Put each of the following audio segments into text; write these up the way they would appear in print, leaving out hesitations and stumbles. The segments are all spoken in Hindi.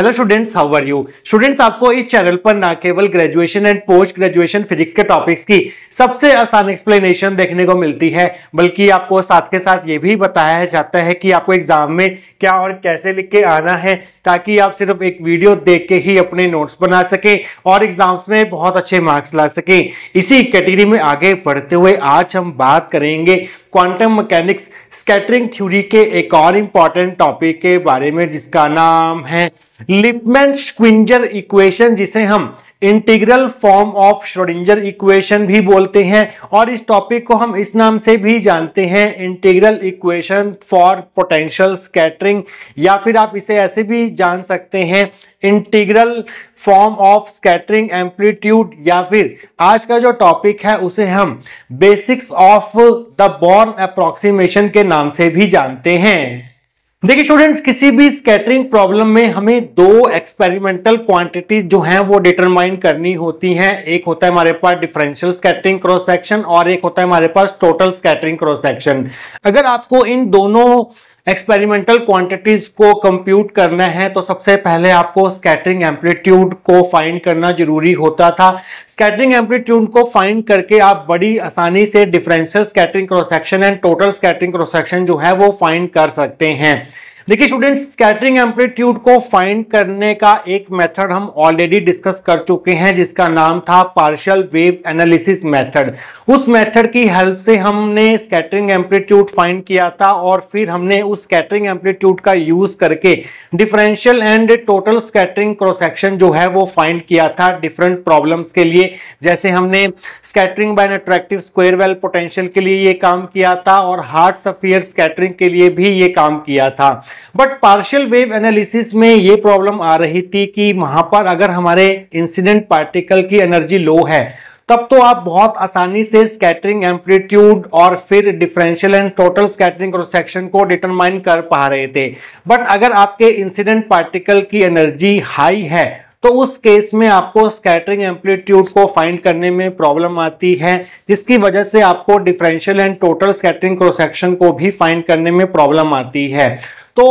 Hello students, how are you students. आपको इस चैनल पर ना केवल graduation and post graduation physics के टॉपिक्स की सबसे आसान एक्सप्लेनेशन देखने को मिलती है, बल्कि आपको साथ के साथ ये भी बताया जाता है कि आपको एग्जाम में क्या और कैसे लिख के आना है, ताकि आप सिर्फ एक वीडियो देख के ही अपने नोट्स बना सकें और एग्जाम्स में बहुत अच्छे मार्क्स ला सकें। इसी कैटेगरी में आगे बढ़ते हुए आज हम बात करेंगे क्वांटम मैकेनिक्स स्कैटरिंग थ्योरी के एक और इंपॉर्टेंट टॉपिक के बारे में, जिसका नाम है लिपमैन-स्क्विंजर इक्वेशन, जिसे हम integral form of Schrodinger equation भी बोलते हैं। और इस टॉपिक को हम इस नाम से भी जानते हैं, integral equation for potential scattering, या फिर आप इसे ऐसे भी जान सकते हैं integral form of scattering amplitude, या फिर आज का जो टॉपिक है उसे हम basics of the born approximation के नाम से भी जानते हैं। देखिए स्टूडेंट्स, किसी भी स्कैटरिंग प्रॉब्लम में हमें दो एक्सपेरिमेंटल क्वांटिटी जो हैं वो डिटरमाइन करनी होती हैं। एक होता है हमारे पास डिफरेंशियल स्कैटरिंग क्रॉस सेक्शन और एक होता है हमारे पास टोटल स्कैटरिंग क्रॉस सेक्शन। अगर आपको इन दोनों एक्सपेरिमेंटल क्वांटिटीज को कंप्यूट करना है तो सबसे पहले आपको स्कैटरिंग एम्पलीट्यूड को फाइंड करना जरूरी होता था। स्कैटरिंग एम्पलीट्यूड को फाइंड करके आप बड़ी आसानी से differential scattering cross section and total scattering cross section जो है वो फाइंड कर सकते हैं। देखिए स्टूडेंट्स, स्कैटरिंग एम्पलीट्यूड को फाइंड करने का एक मेथड हम ऑलरेडी डिस्कस कर चुके हैं, जिसका नाम था पार्शियल वेव एनालिसिस मेथड। उस मेथड की हेल्प से हमने स्कैटरिंग एम्पलीट्यूड फाइंड किया था और फिर हमने उस स्कैटरिंग एम्पलीट्यूड का यूज करके differential and total scattering cross section जो है वो फाइंड किया था डिफरेंट प्रॉब्लम्स के लिए। जैसे हमने scattering by an attractive square well potential के लिए ये काम किया था और हार्ड स्फीयर स्कैटरिंग के लिए भी ये काम किया था। बट पार्शियल वेव एनालिसिस में ये प्रॉब्लम आ रही थी कि वहां पर अगर हमारे इंसिडेंट पार्टिकल की एनर्जी लो है तब तो आप बहुत आसानी से स्कैटरिंग एम्पलीट्यूड और फिर differential and total scattering cross section को डिटरमाइन कर पा रहे थे। बट अगर आपके इंसिडेंट पार्टिकल की एनर्जी हाई है तो उस केस में आपको स्कैटरिंग एम्पलीट्यूड को फाइंड करने में प्रॉब्लम आती है, जिसकी वजह से आपको differential and total scattering cross section को भी फाइंड करने में प्रॉब्लम आती है। तो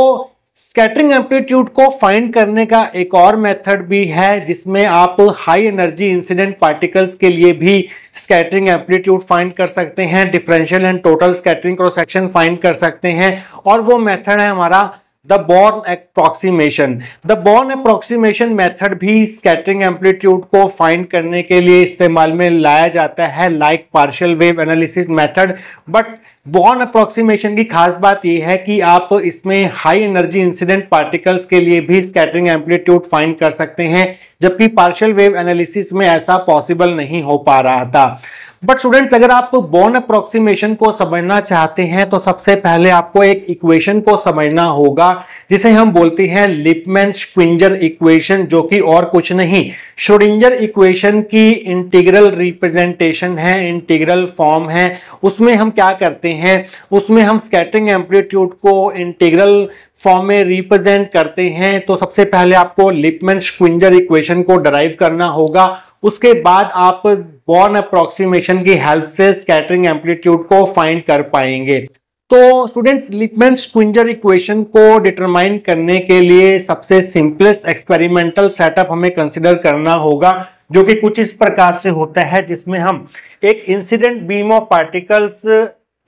स्कैटरिंग एम्पलीट्यूड को फाइंड करने का एक और मेथड भी है, जिसमें आप हाई एनर्जी इंसिडेंट पार्टिकल्स के लिए भी स्कैटरिंग एम्पलीट्यूड फाइंड कर सकते हैं, differential and total scattering cross section find कर सकते हैं। और वो मेथड है हमारा the born approximation. The born approximation method भी स्कैटरिंग एम्पलीट्यूड को फाइंड करने के लिए इस्तेमाल में लाया जाता है, like partial wave analysis method. But born approximation की खास बात यह है कि आप इसमें हाई एनर्जी इंसिडेंट पार्टिकल्स के लिए भी स्कैटरिंग एम्पलीट्यूड फाइंड कर सकते हैं, जबकि पार्शियल वेव एनालिसिस में ऐसा पॉसिबल नहीं हो पा रहा था। बट स्टूडेंट्स, अगर आप बॉर्न अप्रोक्सीमेशन को समझना चाहते हैं तो सबसे पहले आपको एक इक्वेशन को समझना होगा, जिसे हम बोलते हैं लिपमैन-स्क्विंजर इक्वेशन, जो कि और कुछ नहीं श्रोडिंगर इक्वेशन की इंटीग्रल रिप्रेजेंटेशन है, इंटीग्रल फॉर्म है। उसमें हम क्या करते हैं, उसमें हम स्कैटरिंग एम्पलीट्यूड को इंटीग्रल फॉर्म में रिप्रेजेंट करते हैं। तो सबसे पहले आपको लिपमैन-स्क्विंजर इक्वेशन को डराइव करना होगा, उसके बाद आप बॉर्न अप्रोक्सीमेशन की हेल्प से स्कैटरिंग एम्पलीट्यूड को फाइंड कर पाएंगे। तो स्टूडेंट्स, लिपमैन-स्क्विंजर इक्वेशन को डिटरमाइन करने के लिए सबसे सिंपलेस्ट एक्सपेरिमेंटल सेटअप हमें कंसीडर करना होगा, जो कि कुछ इस प्रकार से होता है, जिसमें हम एक incident beam of particles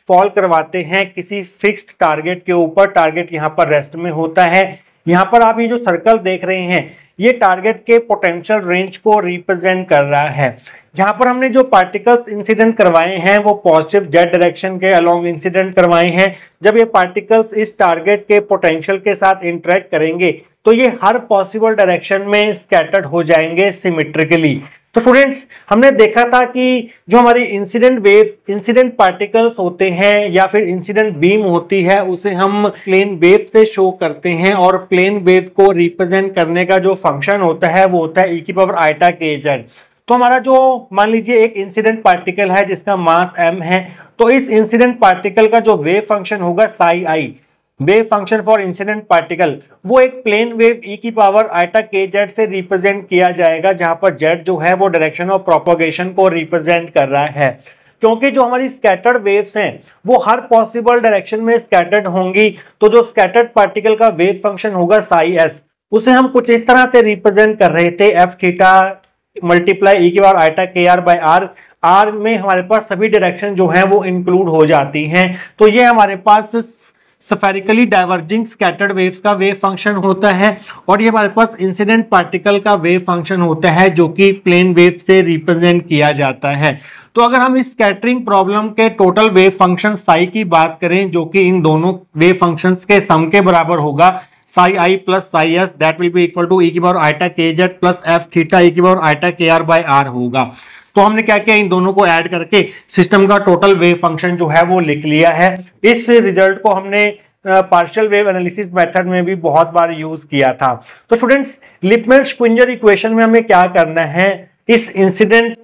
fall करवाते हैं किसी फिक्स्ड टारगेट के ऊपर। टारगेट यहाँ पर रेस्ट में होता है। यहाँ पर आप ये जो सर्कल देख रहे हैं, ये टारगेट के पोटेंशियल रेंज को रिप्रेजेंट कर रहा है। यहाँ पर हमने जो पार्टिकल्स इंसिडेंट करवाए हैं वो पॉजिटिव जेड डायरेक्शन के अलोंग इंसिडेंट करवाए हैं। जब ये पार्टिकल्स इस टारगेट के पोटेंशियल के साथ इंटरेक्ट करेंगे तो ये हर पॉसिबल डायरेक्शन में स्कैटर्ड हो जाएंगे सिमेट्रिकली। तो स्टूडेंट्स, हमने देखा था कि जो हमारी इंसिडेंट पार्टिकल्स होते हैं या फिर इंसिडेंट बीम होती है, उसे हम प्लेन वेव से शो करते हैं, और प्लेन वेव को रिप्रेजेंट करने का जो फंक्शन होता है वो होता है e⁻⁴ तो हमारा जो मान लीजिए एक इंसिडेंट पार्टिकल है जिसका मास m है, तो इस इंसिडेंट पार्टिकल का जो वेव फंक्शन होगा psi, wave function for incident particle, वो एक प्लेन वेव e⁻⁴ से रिप्रेजेंट किया जाएगा, जहां पर z जो है वो डायरेक्शन ऑफ प्रोपगेशन को रिप्रेजेंट कर रहा है। क्योंकि जो हमारी स्कैटर्ड वेव्स हैं वो हर पॉसिबल डायरेक्शन में स्कैटर्ड होंगी, तो जो स्कैटर्ड पार्टिकल का वेव फंक्शन होगा psi s, उसे हम कुछ इस तरह से रिप्रेजेंट कर रहे थे, एफ थीटा मल्टीप्लाई ई की power eta K R by are. Are में हमारे पास सभी डायरेक्शन जो है वो इंक्लूड हो जाती हैं। तो ये हमारे पास स्फेरिकली डाइवर्जिंग स्कैटर्ड वेव्स का वेव फंक्शन होता है, और ये हमारे पास इंसिडेंट पार्टिकल का वेव फंक्शन होता है जो कि प्लेन वेव से रिप्रेजेंट किया जाता है। तो अगर हम इस स्कैटरिंग प्रॉब्लम के टोटल वेव फंक्शन साई की बात करें, जो कि इन दोनों वेव फंक्शंस के सम के बराबर होगा, psi I plus psi S, that will be equal to E की power eta K Z plus F theta E की power eta K R by R होगा। तो हमने क्या किया, इन दोनों को ऐड करके सिस्टम का टोटल वेव फंक्शन जो है वो लिख लिया है। इस रिजल्ट को हमने पार्शियल वेव एनालिसिस मेथड में भी बहुत बार यूज किया था। तो स्टूडेंट्स, लिपमैन-स्क्विंजर इक्वेशन में हमें क्या करना है, इस इंसिडेंट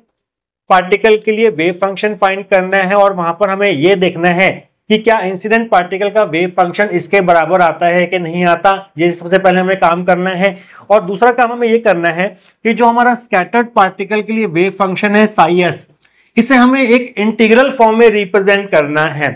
पार्टिकल के लिए वेव फंक्शन फाइंड करना है, और वहां पर हमें यह देखना है कि क्या इंसिडेंट पार्टिकल का वेव फंक्शन इसके बराबर आता है कि नहीं आता। ये सबसे पहले हमें काम करना है। और दूसरा काम हमें ये करना है कि जो हमारा स्कैटर्ड पार्टिकल के लिए वेव फंक्शन है साई एस, इसे हमें एक इंटीग्रल फॉर्म में रिप्रेजेंट करना है।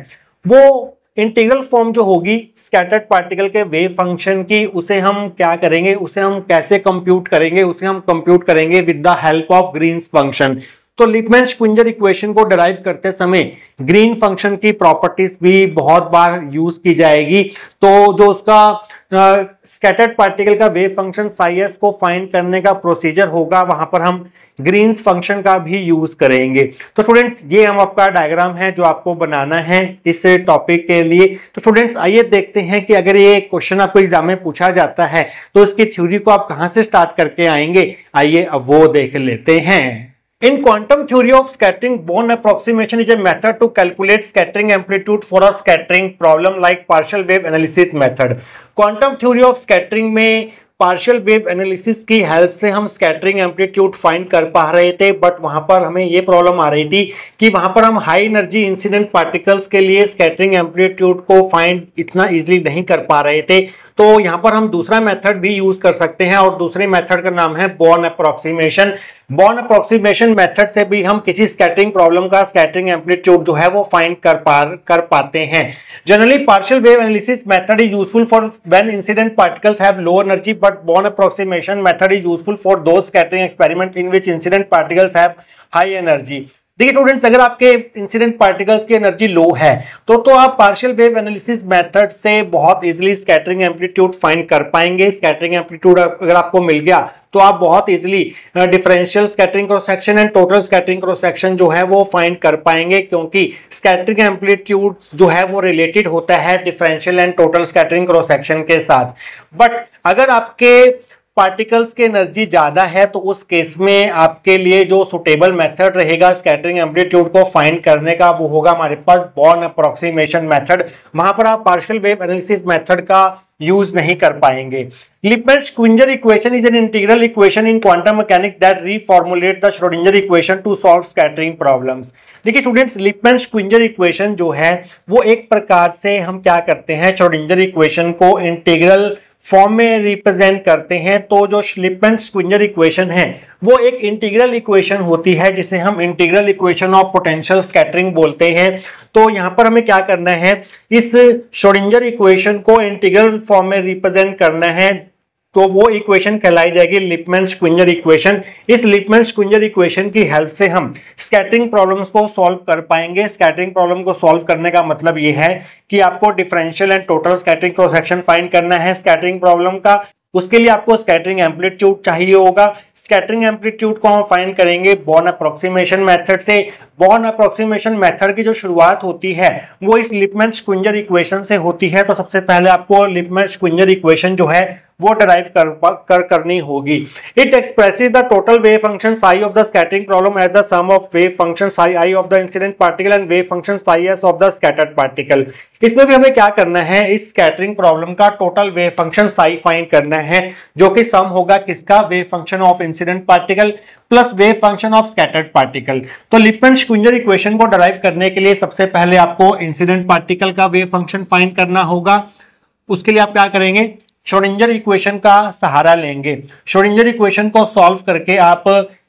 वो इंटीग्रल फॉर्म जो होगी स्कैटर्ड पार्टिकल के वेव फंक्शन की, उसे हम क्या करेंगे, उसे हम कैसे कंप्यूट करेंगे, उसे हम कंप्यूट करेंगे with the help of greens function. तो लिपमैन-स्क्विंजर इक्वेशन को डिराइव करते समय ग्रीन फंक्शन की प्रॉपर्टीज भी बहुत बार यूज की जाएगी। तो जो उसका स्कैटर्ड पार्टिकल का वेव फंक्शन साई एस को फाइंड करने का प्रोसीजर होगा, वहां पर हम ग्रीन्स फंक्शन का भी यूज करेंगे। तो स्टूडेंट्स, ये हम आपका डायग्राम है जो आपको बनाना है इस टॉपिक के लिए। तो स्टूडेंट्स, आइए देखते हैं कि अगर ये क्वेश्चन आपको एग्जाम में पूछा जाता है तो इसकी थ्योरी को आप कहां से स्टार्ट करके आएंगे। आइए अब वो देख लेते हैं। In quantum theory of scattering, Born approximation is a method to calculate scattering amplitude for a scattering problem like partial wave analysis method. Quantum theory of scattering में पार्शियल वेव एनालिसिस की हेल्प से हम स्कैटरिंग एम्पलीट्यूड फाइंड कर पा रहे थे, बट वहां पर हमें ये प्रॉब्लम आ रही थी कि वहां पर हम हाई एनर्जी इंसिडेंट पार्टिकल्स के लिए स्कैटरिंग एम्पलीट्यूड को फाइंड इतना इजीली नहीं कर पा रहे थे। तो यहां पर हम दूसरा मेथड भी यूज कर सकते हैं, और दूसरे मेथड का नाम है born approximation. Born approximation method से भी हम किसी स्कैटरिंग प्रॉब्लम का स्कैटरिंग एम्पलीट्यूड जो है वो फाइंड कर पाते हैं। Generally partial wave analysis method is useful for when incident particles have low energy, but born approximation method is useful for those scattering experiment in which incident particles have high energy. देखिए स्टूडेंट्स, अगर आपके इंसिडेंट पार्टिकल्स की एनर्जी लो है तो आप पार्शियल वेव एनालिसिस मेथड से बहुत इजीली स्कैटरिंग एम्पलीट्यूड फाइंड कर पाएंगे। स्कैटरिंग एम्पलीट्यूड अगर आपको मिल गया तो आप बहुत easily differential scattering cross section and total scattering cross section जो है वो फाइंड कर पाएंगे, क्योंकि स्कैटरिंग एम्पलीट्यूड जो है वो रिलेटेड होता है differential and total scattering cross section के साथ। बट अगर आपके पार्टिकल्स की एनर्जी ज्यादा है तो उस केस में आपके लिए जो सुटेबल मेथड रहेगा स्कैटरिंग एम्पलीट्यूड को फाइंड करने का, वो होगा हमारे पास बॉर्न अप्रोक्सीमेशन मेथड। वहां पर आप पार्शियल वेव एनालिसिस मेथड का यूज नहीं कर पाएंगे। Lippmann Schwinger equation is an integral equation in quantum mechanics that reformulate the Schrodinger equation to solve scattering problems. देखिए स्टूडेंट्स, लिपमैन-स्क्विंजर इक्वेशन जो है वो एक प्रकार से हम क्या करते हैं, श्रोडिंगर इक्वेशन को इंटीग्रल फॉर्म में रिप्रेजेंट करते हैं। तो जो लिपमैन-स्क्विंजर इक्वेशन है वो एक इंटीग्रल इक्वेशन होती है जिसे हम integral equation of potential scattering बोलते हैं। तो यहां पर हमें क्या करना है, इस श्रोडिंगर इक्वेशन को इंटीग्रल फॉर्म में रिप्रेजेंट करना है, तो वो इक्वेशन कहलाई जाएगी लिपमैन-स्क्विंजर इक्वेशन। इस लिपमैन-स्क्विंजर इक्वेशन की हेल्प से हम स्कैटरिंग प्रॉब्लम्स को सॉल्व कर पाएंगे। स्कैटरिंग प्रॉब्लम को सॉल्व करने का मतलब ये है कि आपको differential and total scattering cross section find करना है स्कैटरिंग प्रॉब्लम का। उसके लिए आपको स्कैटरिंग एम्पलीट्यूड चाहिए होगा। स्कैटरिंग एम्पलीट्यूड को हम फाइंड करेंगे बॉर्न अप्रोक्सीमेशन मेथड से। बॉर्न अप्रोक्सीमेशन मेथड की जो शुरुआत होती है वो इस लिपमैन-स्क्विंजर इक्वेशन से होती है। तो सबसे पहले आपको लिपमैन-स्क्विंजर इक्वेशन जो है वो डिराइव करनी होगी। It expresses the total wave function psi of the scattering problem as the sum of wave function psi i of the incident particle and wave function psi s of the scattered particle. इसमें भी हमें क्या करना है, इस स्कैटरिंग प्रॉब्लम का total wave function psi find करना है, जो कि सम होगा किसका, wave function of incident particle plus wave function of scattered particle. तो लिपमैन-स्क्विंजर इक्वेशन को डिराइव करने के लिए सबसे पहले आपको इंसिडेंट पार्टिकल का वेव फंक्शन फाइंड करना होगा। उसके लिए आप क्या करेंगे, श्रोडिंगर इक्वेशन का सहारा लेंगे। श्रोडिंगर इक्वेशन को सॉल्व करके आप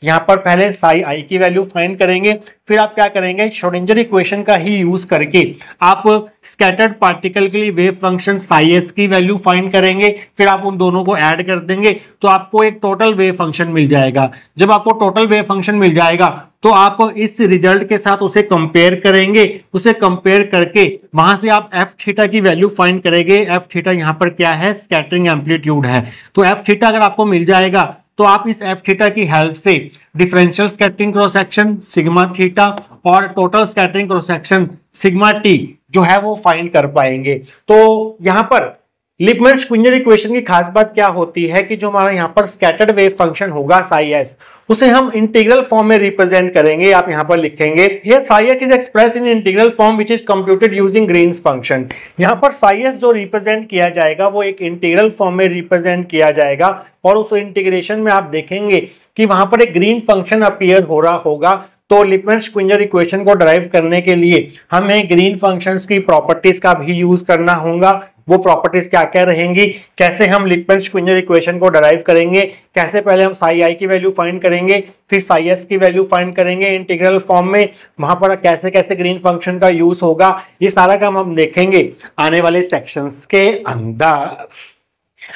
यहाँ पर पहले साई आई की वैल्यू फाइंड करेंगे, फिर आप क्या करेंगे, श्रोडिंगर इक्वेशन का ही यूज करके आप स्कैटर्ड पार्टिकल के लिए वेव फंक्शन साई एस की वैल्यू फाइंड करेंगे, फिर आप उन दोनों को ऐड कर देंगे तो आपको एक टोटल वेव फंक्शन मिल जाएगा। जब आपको टोटल वेव फंक्शन मिल जाएगा तो आप इस रिजल्ट के साथ उसे कंपेयर करेंगे, उसे कंपेयर करके वहां से आप एफ थीटा की वैल्यू फाइंड करेंगे। एफ थीटा यहाँ पर क्या है, स्कैटरिंग एम्पलीट्यूड है। तो एफ थीटा अगर आपको मिल जाएगा तो आप इस एफ थीटा की हेल्प से differential scattering cross section sigma theta और total scattering cross section sigma T जो है वो फाइंड कर पाएंगे। तो यहां पर लिपमैन-श्विंजर इक्वेशन की खास बात क्या होती है कि जो हमारा यहाँ पर स्कैटर्ड वेव फंक्शन होगा साई एस, उसे हम इंटीग्रल फॉर्म में रिप्रेजेंट करेंगे। आप यहाँ पर लिखेंगे here psi s is expressed in integral form which is computed using Green's function. यहाँ पर साई एस जो रिप्रेजेंट किया जाएगा वो एक इंटीग्रल फॉर्म में रिप्रेजेंट किया जाएगा और उस इंटीग्रेशन में आप देखेंगे कि वहां पर एक ग्रीन फंक्शन अपीयर हो रहा होगा। तो लिपमैन-श्विंजर इक्वेशन को ड्राइव करने के लिए हमें ग्रीन फंक्शंस की प्रॉपर्टीज का भी यूज करना होगा। वो प्रॉपर्टीज क्या क्या रहेंगी, कैसे हम लिपमैन-श्विंजर इक्वेशन को डराइव करेंगे, कैसे पहले हम साई आई की वैल्यू फाइंड करेंगे, फिर साई एस की वैल्यू फाइंड करेंगे इंटीग्रल फॉर्म में, वहां पर कैसे कैसे ग्रीन फंक्शन का यूज होगा, ये सारा काम हम देखेंगे आने वाले सेक्शंस के अंदर।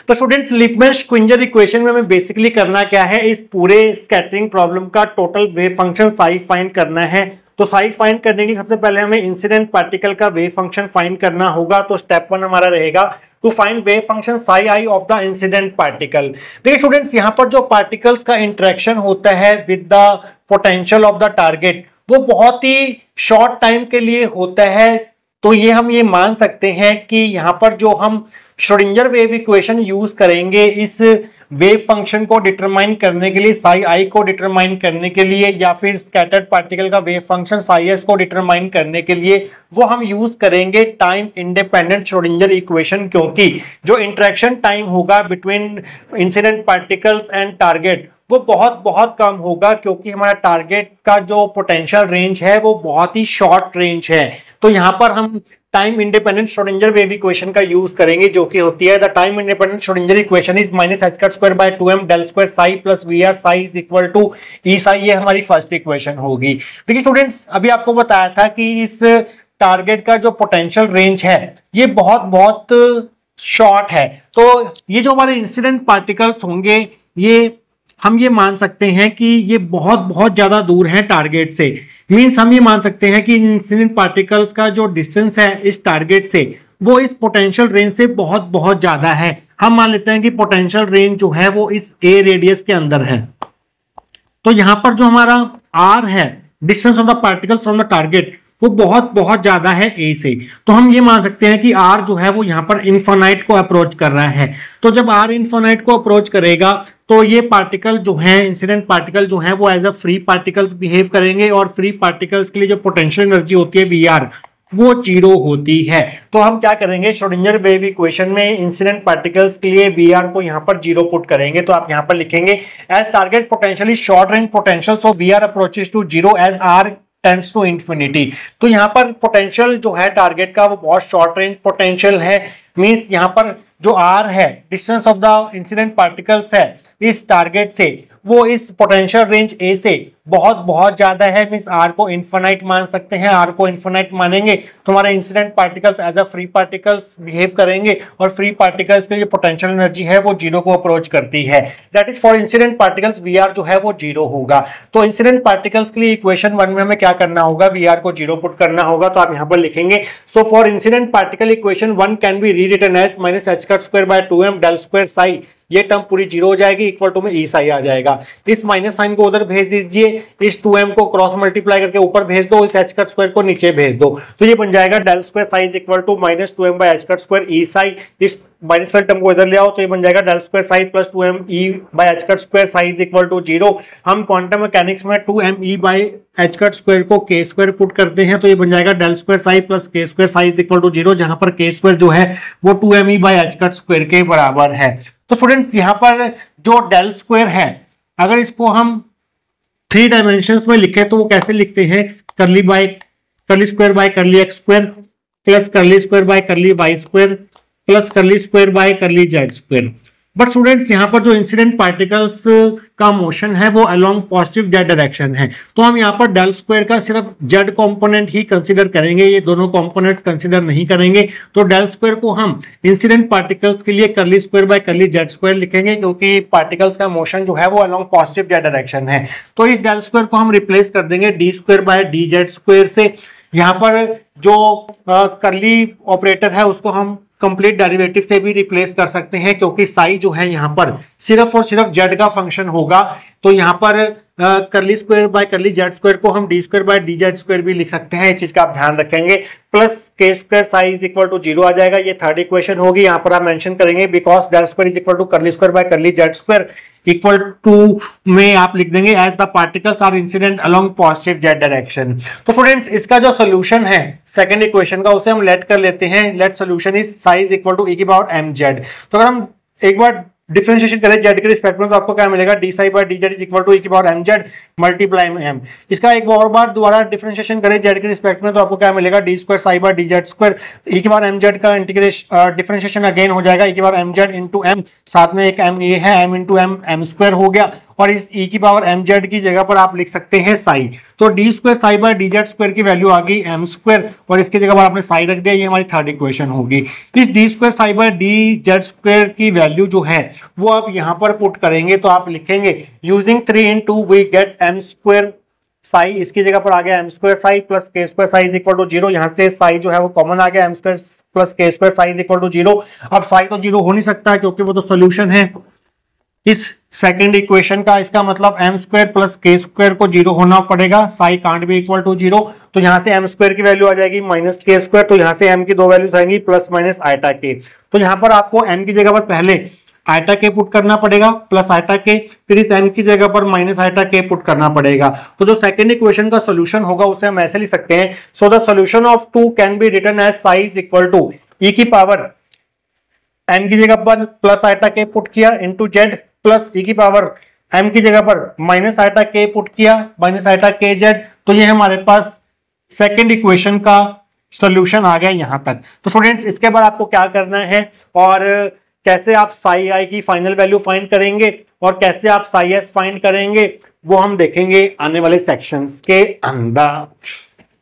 तो स्टूडेंट्स लिपमैन-श्विंजर इक्वेशन में हमें बेसिकली करना क्या है, इस पूरे स्कैटरिंग प्रॉब्लम का total wave function psi find करना है। तो साई फाइंड करने के लिए सबसे पहले हमें इंसिडेंट पार्टिकल का वेव फंक्शन फाइंड करना होगा। तो स्टेप 1 हमारा रहेगा to find wave function psi i of the incident particle. देखिए स्टूडेंट्स, यहाँ पर जो पार्टिकल्स का इंटरेक्शन होता है with the potential of the target वो बहुत ही शॉर्ट टाइम के लिए होता है। तो ये हम ये मान सकते हैं कि यहाँ पर जो हम श्रोडिंगर वेव इक्वेशन यूज करेंगे इस वेव फंक्शन को डिटरमाइन करने के लिए, साई आई को डिटरमाइन करने के लिए, या फिर स्कैटर्ड पार्टिकल का वेव फंक्शन साई एस को डिटरमाइन करने के लिए, वो हम यूज करेंगे टाइम इंडिपेंडेंट श्रोडिंगर इक्वेशन। क्योंकि जो इंटरेक्शन टाइम होगा between incident particles and target वो बहुत कम होगा, क्योंकि हमारा टारगेट का जो पोटेंशियल रेंज है वो बहुत ही शॉर्ट रेंज है। तो यहाँ पर हम time independent Schrodinger wave equation का यूज करेंगे, जो कि होती है the time independent Schrodinger equation is minus h cut square by 2m del square psi plus V R psi is equal to E psi. ये हमारी फर्स्ट इक्वेशन होगी। देखिए स्टूडेंट्स, अभी आपको बताया था कि इस टारगेट का जो पोटेंशियल रेंज है ये बहुत शॉर्ट है। तो ये जो हमारे इंसिडेंट पार्टिकल्स होंगे ये हम ये मान सकते हैं कि ये बहुत ज्यादा दूर है टारगेट से। मींस हम ये मान सकते हैं कि इंसिडेंट पार्टिकल्स का जो डिस्टेंस है इस टारगेट से वो इस पोटेंशियल रेंज से बहुत ज्यादा है। हम मान लेते हैं कि पोटेंशियल रेंज जो है वो इस ए रेडियस के अंदर है। तो यहां पर जो हमारा आर है, distance of the particles from the target, वो बहुत ज्यादा है ए से। तो हम ये मान सकते हैं कि आर जो है वो यहाँ पर इन्फिनाइट को अप्रोच कर रहा है। तो जब आर इन्फिनाइट को अप्रोच करेगा तो ये पार्टिकल जो है, इंसिडेंट पार्टिकल जो है वो as a free particles behave करेंगे और फ्री पार्टिकल्स के लिए जो पोटेंशियल एनर्जी होती है वी आर वो 0 होती है। तो हम क्या करेंगे, श्रोडिंगर वेव इक्वेशन में इंसिडेंट पार्टिकल्स के लिए वी आर को यहाँ पर 0 पुट करेंगे। तो आप यहाँ पर लिखेंगे as target potential is short range potential so v r approaches to 0 as r tends to infinity. तो यहाँ पर पोटेंशियल जो है टारगेट का वो बहुत शॉर्ट रेंज पोटेंशियल है। मींस यहाँ पर जो आर है, distance of the incident particles है इस टारगेट से, वो इस पोटेंशियल रेंज ए से बहुत ज्यादा है। मींस आर को इन्फिनाइट मान सकते हैं। आर को इन्फिनाइट मानेंगे तो हमारे incident particles as a free particles behave करेंगे और फ्री पार्टिकल्स के लिए पोटेंशियल एनर्जी है वो 0 को अप्रोच करती है। That is for incident particles v r जो है वो 0 होगा। तो इंसिडेंट पार्टिकल्स के लिए इक्वेशन 1 में हमें क्या करना होगा, वी आर को 0 पुट करना होगा। तो आप यहाँ पर लिखेंगे so for incident particle equation 1 can be rewritten as minus h cut square by 2m del square psi. ये टर्म पूरी 0 हो जाएगी, इक्वल टू में ई साई आ जाएगा। इस माइनस साइन को उधर भेज दीजिए, इस 2m को क्रॉस मल्टीप्लाई करके ऊपर भेज दो, इस h कट स्क्वायर को नीचे भेज दो। तो ये बन जाएगा del square psi is equal to minus 2m by h cut square E psi. इस माइनस वाले टर्म को इधर ले आओ तो ये बन जाएगा del square psi plus 2m E by h cut square psi is equal to 0। हम क्वांटम मैकेनिक्स में 2m E by h cut square को k स्क्वायर पुट करते हैं तो ये बन जाएगा del square psi plus k square psi is equal to 0, जहां पर k स्क्वायर जो है वो 2m E by h cut square के बराबर है। तो स्टूडेंट्स, यहाँ पर जो डेल स्क्वायर है अगर इसको हम 3 डायमेंशंस में लिखे तो वो कैसे लिखते हैं, curly square by curly x square plus curly square by curly y square plus curly square by curly z square. But students यहाँ पर जो इंसिडेंट पार्टिकल्स का मोशन है वो अलोंग पॉजिटिव जेड डायरेक्शन है, तो हम यहाँ पर डेल स्क्वायर का सिर्फ जेड कंपोनेंट ही कंसीडर करेंगे, ये दोनों कंपोनेंट्स कंसीडर नहीं करेंगे। तो डेल स्क्वायर को हम इंसिडेंट पार्टिकल्स के लिए curly square by curly z square लिखेंगे, क्योंकि पार्टिकल्स का मोशन जो है वो अलोंग पॉजिटिव जेड डायरेक्शन है। तो इस डेल स्क्वायर को हम रिप्लेस कर देंगे D square by D Z square से। यहाँ पर जो कर्ली ऑपरेटर है उसको हम कंप्लीट डेरिवेटिव से भी रिप्लेस कर सकते हैं, क्योंकि साई जो है यहाँ पर सिर्फ और सिर्फ जेड का फंक्शन होगा। तो यहाँ पर curly square by curly z square को हम D square by D Z square भी लिख सकते हैं, इस चीज का आप ध्यान रखेंगे। प्लस के square psi is equal to 0 आ जाएगा, ये थर्ड इक्वेशन होगी। यहाँ पर आप मेंशन करेंगे because del square is equal to curly square by curly z square equal to में आप लिख देंगे as the particles are incident along positive z direction. तो स्टूडेंट्स इसका जो सोल्यूशन है सेकंड इक्वेशन का उसे हम लेट कर लेते हैं। Let solution is psi is equal to E की पावर एम जेड। तो अगर हम एक बार डिफरेंशिएशन करें जेड के रिस्पेक्ट में तो आपको क्या मिलेगा, D psi by D Z is equal to E की पावर एम जेड मल्टीप्लाई में एम। इसका एक और बार दोबारा डिफरेंशिएशन करें जेड के रिस्पेक्ट में तो आपको क्या मिलेगा, D square psi by D Z square E की पावर एम जेड का इंटीग्रेशन डिफरेंशिएशन अगेन हो जाएगा ई की power M Z into M, साथ में एक एम ये है M into M, M square हो गया। और इस ई की पावर एम जेड की जगह पर आप लिख सकते हैं साई। तो d square psi by D Z square की वैल्यू आ गई एम स्क्वायर और इसकी जगह पर आपने साई रख दिया, ये हमारी थर्ड इक्वेशन होगी। इस d square psi by D Z square की वैल्यू जो है वो आप यहाँ पर पुट करेंगे तो आप लिखेंगे using 3 into we get m square psi, इसकी जगह पर आ गया एम स्क्वायर साई प्लस के square psi is equal to 0। यहाँ से साई जो है वो कॉमन आ गया, एम स्क्वायर प्लस के square psi is equal to 0। अब साई तो 0 हो नहीं सकता है क्योंकि वो तो सोल्यूशन है इस सेकंड इक्वेशन का, इसका मतलब एम स्क्वायर प्लस के स्क्वायर को 0 होना पड़ेगा, psi can't be equal to 0। तो यहाँ से एम स्क्वायर की वैल्यू आ जाएगी माइनस के स्क्वायर, तो यहाँ से एम की दो वैल्यूज आएंगी प्लस माइनस आयटा के। तो यहाँ पर आपको एम की जगह पर पहले आयटा के पुट करना पड़ेगा प्लस आयटा के, फिर इस एम की जगह पर माइनस आयटा के पुट करना पड़ेगा। तो जो सेकंड इक्वेशन का सॉल्यूशन होगा उसे हम ऐसे लिख सकते हैं, so the solution of 2 can be written as psi is equal to E की पावर एम की जगह पर प्लस आयटा के पुट किया इंटू जेड प्लस ई की पावर एम की जगह पर माइनस आयटा के पुट किया माइनस आयटा के जेड। तो ये हमारे पास सेकंड इक्वेशन का सॉल्यूशन आ गया यहां तक। तो स्टूडेंट्स इसके बाद आपको क्या करना है और कैसे आप साई आई की फाइनल वैल्यू फाइंड करेंगे और कैसे आप साई एस फाइंड करेंगे वो हम देखेंगे आने वाले सेक्शंस के अंदर।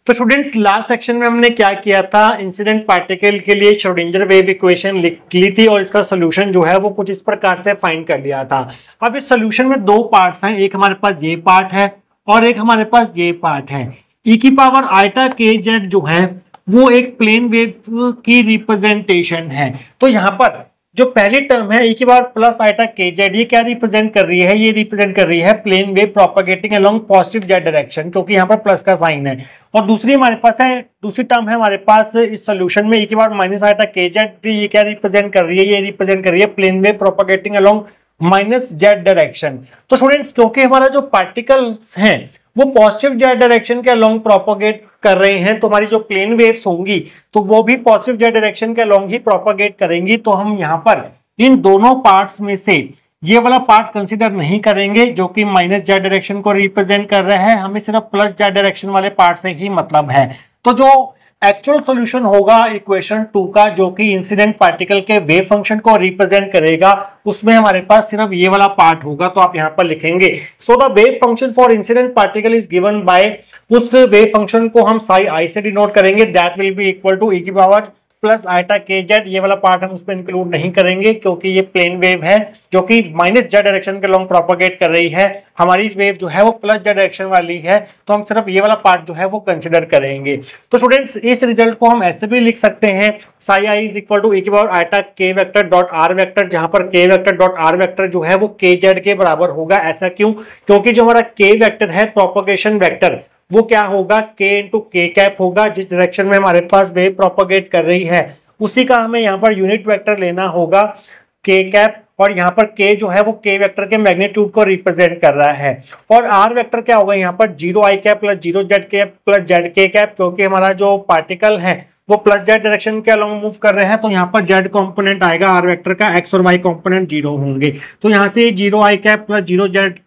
तो स्टूडेंट्स लास्ट सेक्शन में हमने क्या किया था, इंसिडेंट पार्टिकल के लिए श्रोडिंगर वेव इक्वेशन लिख ली थी और इसका सोल्यूशन जो है वो कुछ इस प्रकार से फाइंड कर लिया था। अब इस सोल्यूशन में दो पार्ट्स हैं, एक हमारे पास ये पार्ट है और एक हमारे पास ये पार्ट है। ई की पावर आयटा के जेड जो है वो एक प्लेन वेव की रिप्रेजेंटेशन है। तो यहाँ पर जो पहली टर्म है ई की power plus eta K Z, ये क्या रिप्रेजेंट कर रही है, ये रिप्रेजेंट कर रही है plane wave propagating along positive z direction, क्योंकि यहाँ पर प्लस का साइन है। और दूसरी हमारे पास है, दूसरी टर्म है हमारे पास इस सोल्यूशन में ई की power minus eta K Z, ये क्या रिप्रेजेंट कर रही है, ये रिप्रेजेंट कर रही है plane wave propagating along minus z direction. तो स्टूडेंट्स क्योंकि हमारा जो पार्टिकल्स हैं वो पॉजिटिव जेड डायरेक्शन के अलोंग प्रोपेगेट कर रहे हैं, तो हमारी जो प्लेन वेव्स होंगी तो वो भी पॉजिटिव जेड डायरेक्शन के अलोंग ही प्रोपेगेट करेंगी। तो हम यहाँ पर इन दोनों पार्ट्स में से ये वाला पार्ट कंसीडर नहीं करेंगे जो कि माइनस जेड डायरेक्शन को रिप्रेजेंट कर रहा है, हमें सिर्फ प्लस जेड डायरेक्शन वाले पार्ट से ही मतलब है। तो जो एक्चुअल सॉल्यूशन होगा इक्वेशन 2 का जो कि इंसिडेंट पार्टिकल के वेव फंक्शन को रिप्रेजेंट करेगा, उसमें हमारे पास सिर्फ ये वाला पार्ट होगा। तो आप यहाँ पर लिखेंगे so the wave function for incident particle is given by, उस वेव फंक्शन को हम साई आई से डिनोट करेंगे, that will be equal to E की power plus eta K Z. ये वाला पार्ट हम उसमें इंक्लूड नहीं करेंगे क्योंकि ये प्लेन वेव है जो कि माइनस जेड डायरेक्शन के लॉन्ग प्रोपेगेट कर रही है, हमारी वेव जो है वो प्लस जेड डायरेक्शन वाली है, तो हम सिर्फ ये वाला पार्ट जो है वो कंसिडर करेंगे। तो स्टूडेंट्स इस रिजल्ट को हम ऐसे भी लिख सकते हैं, Sai I is equal to E की पावर आयटा के वेक्टर डॉट आर वेक्टर, जहां पर के वेक्टर डॉट आर वेक्टर जो है वो के जेड के बराबर होगा। ऐसा क्यों, क्योंकि जो हमारा के वेक्टर है प्रोपेगेशन वेक्टर वो क्या होगा, के इंटू के कैप होगा, जिस डायरेक्शन में हमारे पास वेव प्रोपेगेट कर रही है उसी का हमें यहाँ पर यूनिट वेक्टर लेना होगा के कैप, और यहाँ पर के जो है वो के वेक्टर के मैग्नीट्यूड को रिप्रेजेंट कर रहा है। और आर वेक्टर क्या होगा, यहाँ पर zero I cap plus zero Z cap plus Z K cap, क्योंकि हमारा जो पार्टिकल है वो प्लस जेड डायरेक्शन के अलोंग मूव कर रहे हैं, तो यहाँ पर जेड कंपोनेंट आएगा आर वेक्टर का, एक्स और वाई कंपोनेंट जीरो होंगे। तो यहाँ से zero I cap plus zero Z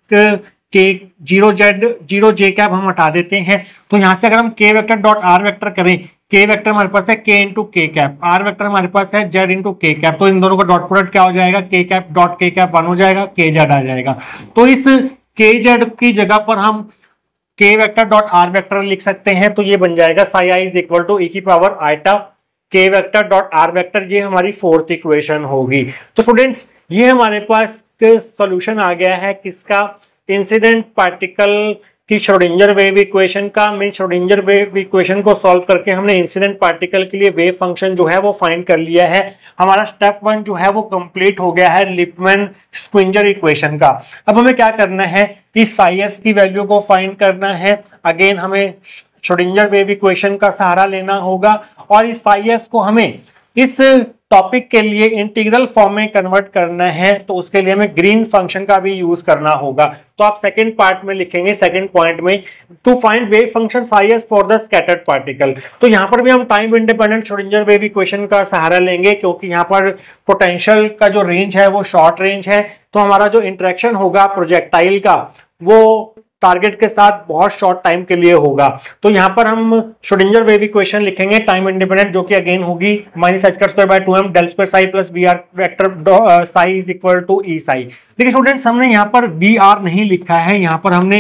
K zero Z zero J cap हम हटा देते हैं। तो यहाँ से अगर हम के वेक्टर डॉट आर वेक्टर करें, के वेक्टर हमारे पास है के इंटू के कैप, आर वेक्टर हमारे पास है जेड इंटू के कैप, तो इन दोनों का डॉट प्रोडक्ट क्या हो जाएगा, के कैप डॉट के कैप 1 हो जाएगा, के जेड आ जाएगा। तो इस के जेड की जगह पर हम के वेक्टर डॉट आर वेक्टर लिख सकते हैं, तो ये बन जाएगा Sai I is equal to E की पावर आइटा के वेक्टर डॉट आर वेक्टर, ये हमारी फोर्थ इक्वेशन होगी। तो स्टूडेंट्स ये हमारे पास सॉल्यूशन आ गया है किसका, इंसिडेंट पार्टिकल की श्रोडिंगर वेव इक्वेशन का। मीन श्रोडिंगर वेव इक्वेशन को सॉल्व करके हमने इंसिडेंट पार्टिकल के लिए वेव फंक्शन जो है वो फाइंड कर लिया है। हमारा स्टेप 1 जो है वो कंप्लीट हो गया है लिपमैन स्क्विंजर इक्वेशन का। अब हमें क्या करना है, इस साई एस की वैल्यू को फाइंड करना है। अगेन हमें श्रोडिंगर वेव इक्वेशन का सहारा लेना होगा और इस साई एस को हमें इस टॉपिक के लिए इंटीग्रल फॉर्म में कन्वर्ट करना है, तो उसके लिए हमें ग्रीन फंक्शन का भी यूज करना होगा। तो आप सेकंड पार्ट में लिखेंगे, सेकंड पॉइंट में, to find wave function psi s for the scattered particle. तो यहाँ पर भी हम time independent Schrodinger wave equation का सहारा लेंगे, क्योंकि यहाँ पर पोटेंशियल का जो रेंज है वो शॉर्ट रेंज है, तो हमारा जो इंटरेक्शन होगा प्रोजेक्टाइल का वो टारगेट के साथ बहुत शॉर्ट टाइम के लिए होगा। तो यहाँ पर हम श्रोडिंगर वेव इक्वेशन लिखेंगे टाइम इंडिपेंडेंट, जो कि अगेन होगी minus H square by 2m del square psi plus V are vector psi is equal to E psi. देखिए स्टूडेंट्स हमने यहाँ पर वी आर नहीं लिखा है, यहाँ पर हमने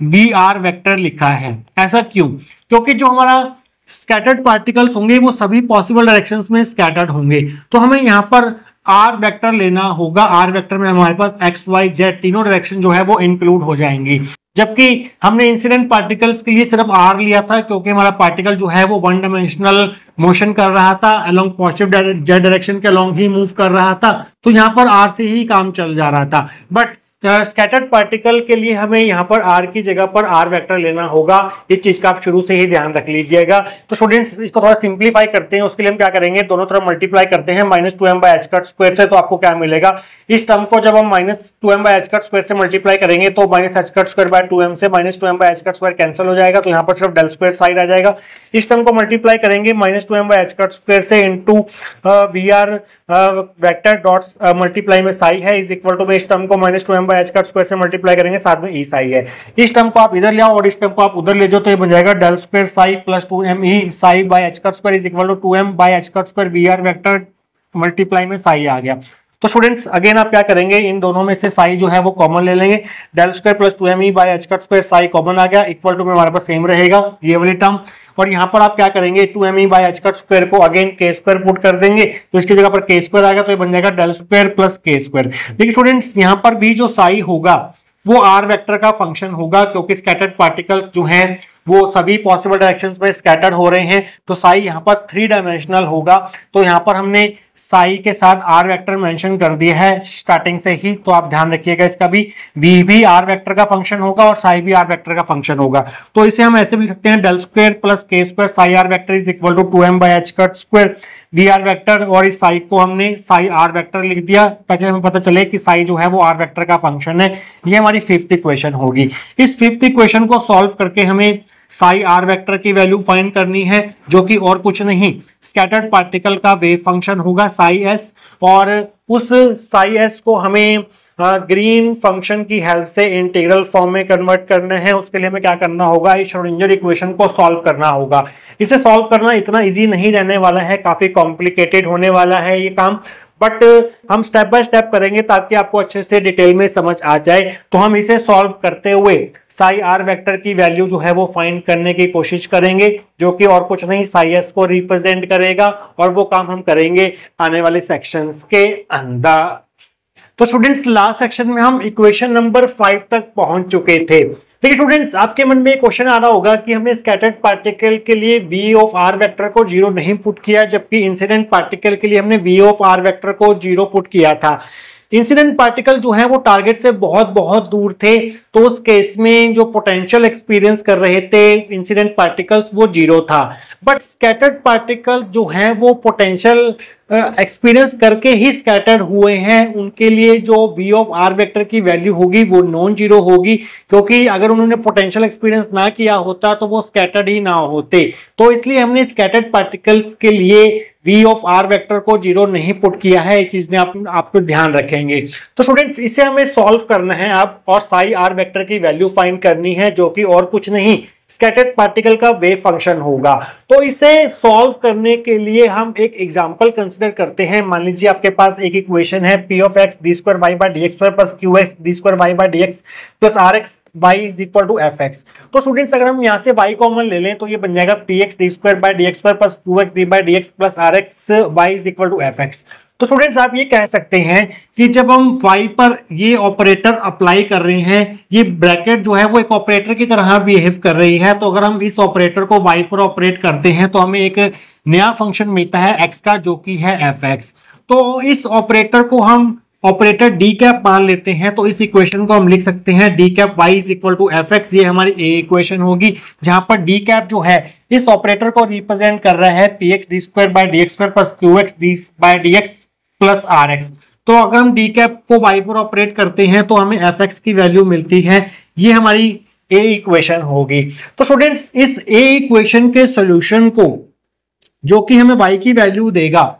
वी आर वेक्टर लिखा है। ऐसा क्यों? क्योंकि जो हमारा स्कैटर्ड पार्टिकल्स होंगे वो सभी पॉसिबल डायरेक्शंस में स्कैटर्ड होंगे, तो हमें यहाँ पर आर वेक्टर लेना होगा। आर वेक्टर में हमारे पास एक्स वाई जेड तीनों डायरेक्शन जो है वो इंक्लूड हो जाएंगी, जबकि हमने इंसिडेंट पार्टिकल्स के लिए सिर्फ आर लिया था, क्योंकि हमारा पार्टिकल जो है वो वन डायमेंशनल मोशन कर रहा था, अलोंग पॉजिटिव जेड डायरेक्शन के अलोंग ही मूव कर रहा था, तो यहाँ पर आर से ही काम चल जा रहा था। बट स्कैटर्ड पार्टिकल के लिए हमें यहाँ पर आर की जगह पर आर वेक्टर लेना होगा। इस चीज का आप शुरू से ही ध्यान रख लीजिएगा। तो स्टूडेंट्स इसको थोड़ा सिंप्लीफाई करते हैं, उसके लिए हम क्या करेंगे, दोनों तरफ मल्टीप्लाई करते हैं minus 2m by H cut square से, तो आपको क्या मिलेगा, इस टर्म को जब हम minus 2m by H cut square से मल्टीप्लाई करेंगे तो minus H cut square by 2m से minus 2m by H cut square cancel हो जाएगा, तो यहाँ पर सिर्फ डेल स्क्वायर साई रह जाएगा। इस टर्म को मल्टीप्लाई करेंगे minus 2m by H cut square से into V are vector dot multiply में साई है इज इक्वल टू, इस टर्म को minus 2m by H cut square से मल्टीप्लाई करेंगे, साथ में ई साई है। इस टर्म को आप इधर ले आओ और इस टर्म को आप उधर ले जाओ, तो ये बन जाएगा del square psi plus 2m e psi by H cut square is equal to 2m by H cut square v are vector multiply में साई आ गया। तो स्टूडेंट्स अगेन आप क्या करेंगे, इन दोनों में से साई जो है वो कॉमन ले लेंगे, del square plus 2m E by H cut square psi common आ गया, इक्वल टू में हमारे पास सेम रहेगा ये वाली टर्म। और यहाँ पर आप क्या करेंगे, 2m E by H cut square को अगेन के स्क्वायर पुट कर देंगे, तो इसकी जगह पर के स्क्वायर आएगा, तो ये बन जाएगा डेल स्क्वायर प्लस के स्क्वायर। देखिए स्टूडेंट्स यहाँ पर भी जो साई होगा वो आर वेक्टर का फंक्शन होगा, क्योंकि स्कैटर्ड पार्टिकल्स जो हैं वो सभी पॉसिबल डायरेक्शंस में स्कैटर्ड हो रहे हैं, तो साई यहाँ पर 3 डायमेंशनल होगा। तो यहाँ पर हमने साई के साथ आर वेक्टर मेंशन कर दिया है स्टार्टिंग से ही, तो आप ध्यान रखिएगा इसका भी, वी भी आर वेक्टर का फंक्शन होगा और साई भी आर वेक्टर का फंक्शन होगा। तो इसे हम ऐसे भी लिख सकते हैं, डेल स्क्वायर प्लस के square psi are vector is equal to 2m by H cut square v are vector, और इस साई को हमने साई आर वेक्टर लिख दिया ताकि हमें पता चले कि साई जो है वो आर वेक्टर का फंक्शन है। ये हमारी 5th इक्वेशन होगी। इस 5th इक्वेशन को सॉल्व करके हमें साई आर वेक्टर की वैल्यू फाइंड करनी है, जो कि और कुछ नहीं स्कैटर्ड पार्टिकल का वेव फंक्शन होगा साई एस, और उस साई एस को हमें ग्रीन फंक्शन की हेल्प से इंटीग्रल फॉर्म में कन्वर्ट करना है। उसके लिए हमें क्या करना होगा, इस श्रोडिंगर इक्वेशन को सॉल्व करना होगा। इसे सॉल्व करना इतना इजी नहीं रहने वाला है, काफी कॉम्प्लिकेटेड होने वाला है ये काम, बट हम स्टेप बाय स्टेप करेंगे ताकि आपको अच्छे से डिटेल में समझ आ जाए। तो हम इसे सॉल्व करते हुए साई आर वेक्टर की वैल्यू जो है वो फाइंड करने की कोशिश करेंगे, जो कि और कुछ नहीं साई एस को रिप्रेजेंट करेगा, और वो काम हम करेंगे आने वाले सेक्शंस के अंदर। तो स्टूडेंट्स लास्ट सेक्शन में हम इक्वेशन नंबर 5 तक पहुंच चुके थे। देखिए स्टूडेंट्स आपके मन में एक क्वेश्चन आ रहा होगा कि हमने स्कैटर्ड पार्टिकल के लिए v ऑफ r वेक्टर को 0 नहीं पुट किया, जबकि इंसिडेंट पार्टिकल के लिए हमने v ऑफ r वेक्टर को 0 पुट किया था। इंसिडेंट पार्टिकल जो है वो टारगेट से बहुत बहुत दूर थे, तो उस केस में जो पोटेंशियल एक्सपीरियंस कर रहे थे इंसिडेंट पार्टिकल्स वो 0 था। बट स्कैटर्ड पार्टिकल जो है वो पोटेंशियल एक्सपीरियंस करके ही स्कैटर्ड हुए हैं, उनके लिए जो v ऑफ r वेक्टर की वैल्यू होगी वो नॉन जीरो होगी, क्योंकि अगर उन्होंने पोटेंशियल एक्सपीरियंस ना किया होता तो वो स्कैटर्ड ही ना होते। तो इसलिए हमने स्कैटर्ड पार्टिकल्स के लिए v ऑफ r वेक्टर को 0 नहीं पुट किया है। इस चीज में आपको ध्यान रखेंगे। तो स्टूडेंट्स इसे हमें सॉल्व करना है अब, और साई r वेक्टर की वैल्यू फाइंड करनी है, जो कि और कुछ नहीं स्कैटर्ड पार्टिकल का वेव फंक्शन होगा। तो इसे सॉल्व करने के लिए हम एक एग्जांपल कंसीडर करते हैं। मान लीजिए आपके पास एक इक्वेशन है p of x d square y by dx square plus qx d square y by dx plus rx y is equal to fx। तो स्टूडेंट्स अगर हम यहाँ से y कॉमन ले लें तो ये बन जाएगा px d square by dx square plus qx d by dx plus rx y is equal to fx। तो स्टूडेंट्स आप ये कह सकते हैं कि जब हम y पर ये ऑपरेटर अप्लाई कर रहे हैं, ये ब्रैकेट जो है वो एक ऑपरेटर की तरह बिहेव कर रही है, तो अगर हम इस ऑपरेटर को y पर ऑपरेट करते हैं तो हमें एक नया फंक्शन मिलता है x का, जो कि है fx। तो इस ऑपरेटर को हम ऑपरेटर डी कैप मान लेते हैं, तो इस इक्वेशन को हम लिख सकते हैं d cap y is equal to f x. ये हमारी ए इक्वेशन होगी, जहां पर डी कैप जो है इस ऑपरेटर को रिप्रेजेंट कर रहा है p x d square by d x square plus q x d by d x plus r x. तो अगर हम डी कैप को y पर ऑपरेट करते हैं तो हमें एफ एक्स की वैल्यू मिलती है। ये हमारी ए इक्वेशन होगी। तो स्टूडेंट्स इस ए इक्वेशन के सोल्यूशन को, जो कि हमें y की वैल्यू देगा,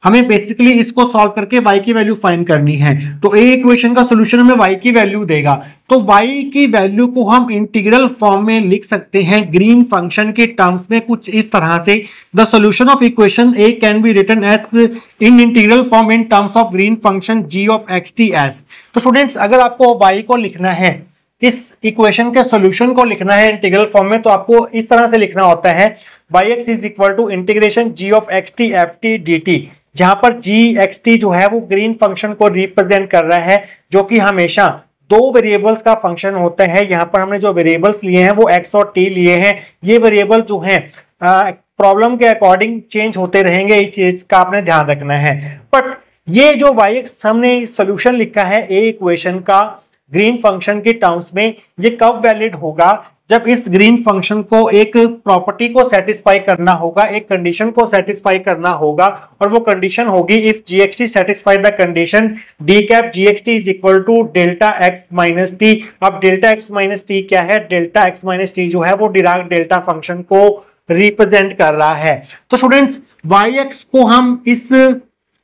हमें बेसिकली इसको सॉल्व करके y की वैल्यू फाइंड करनी है। तो ए इक्वेशन का सॉल्यूशन हमें y की वैल्यू देगा, तो y की वैल्यू को हम इंटीग्रल फॉर्म में लिख सकते हैं ग्रीन फंक्शन के टर्म्स में, कुछ इस तरह से। The solution of equation A can be written as in integral form in terms of green function g of x t s. तो स्टूडेंट्स अगर आपको y को लिखना है, इस इक्वेशन के सॉल्यूशन को लिखना है इंटीग्रल फॉर्म में, तो आपको इस तरह से लिखना होता है yx is equal to integration g of x T F T D t, जहां पर g एक्स टी जो है वो ग्रीन फंक्शन को रिप्रेजेंट कर रहा है, जो कि हमेशा दो वेरिएबल्स का फंक्शन होता है। यहाँ पर हमने जो वेरिएबल्स लिए हैं वो x और t लिए हैं। ये वेरिएबल जो हैं प्रॉब्लम के अकॉर्डिंग चेंज होते रहेंगे, इस चीज का आपने ध्यान रखना है। बट ये जो yx हमने सोल्यूशन लिखा है ए इक्वेशन का ग्रीन फंक्शन के टर्म्स में, ये कब वैलिड होगा? जब इस ग्रीन फंक्शन को एक प्रॉपर्टी को सेटिस्फाई करना होगा, एक कंडीशन को सेटिस्फाई करना होगा, और वो कंडीशन होगी if gxt satisfy the condition d cap gxt is equal to delta x minus t. अब डेल्टा एक्स माइनस टी क्या है? डेल्टा एक्स माइनस टी जो है वो डिराक डेल्टा फंक्शन को रिप्रेजेंट कर रहा है। तो स्टूडेंट्स yx को हम इस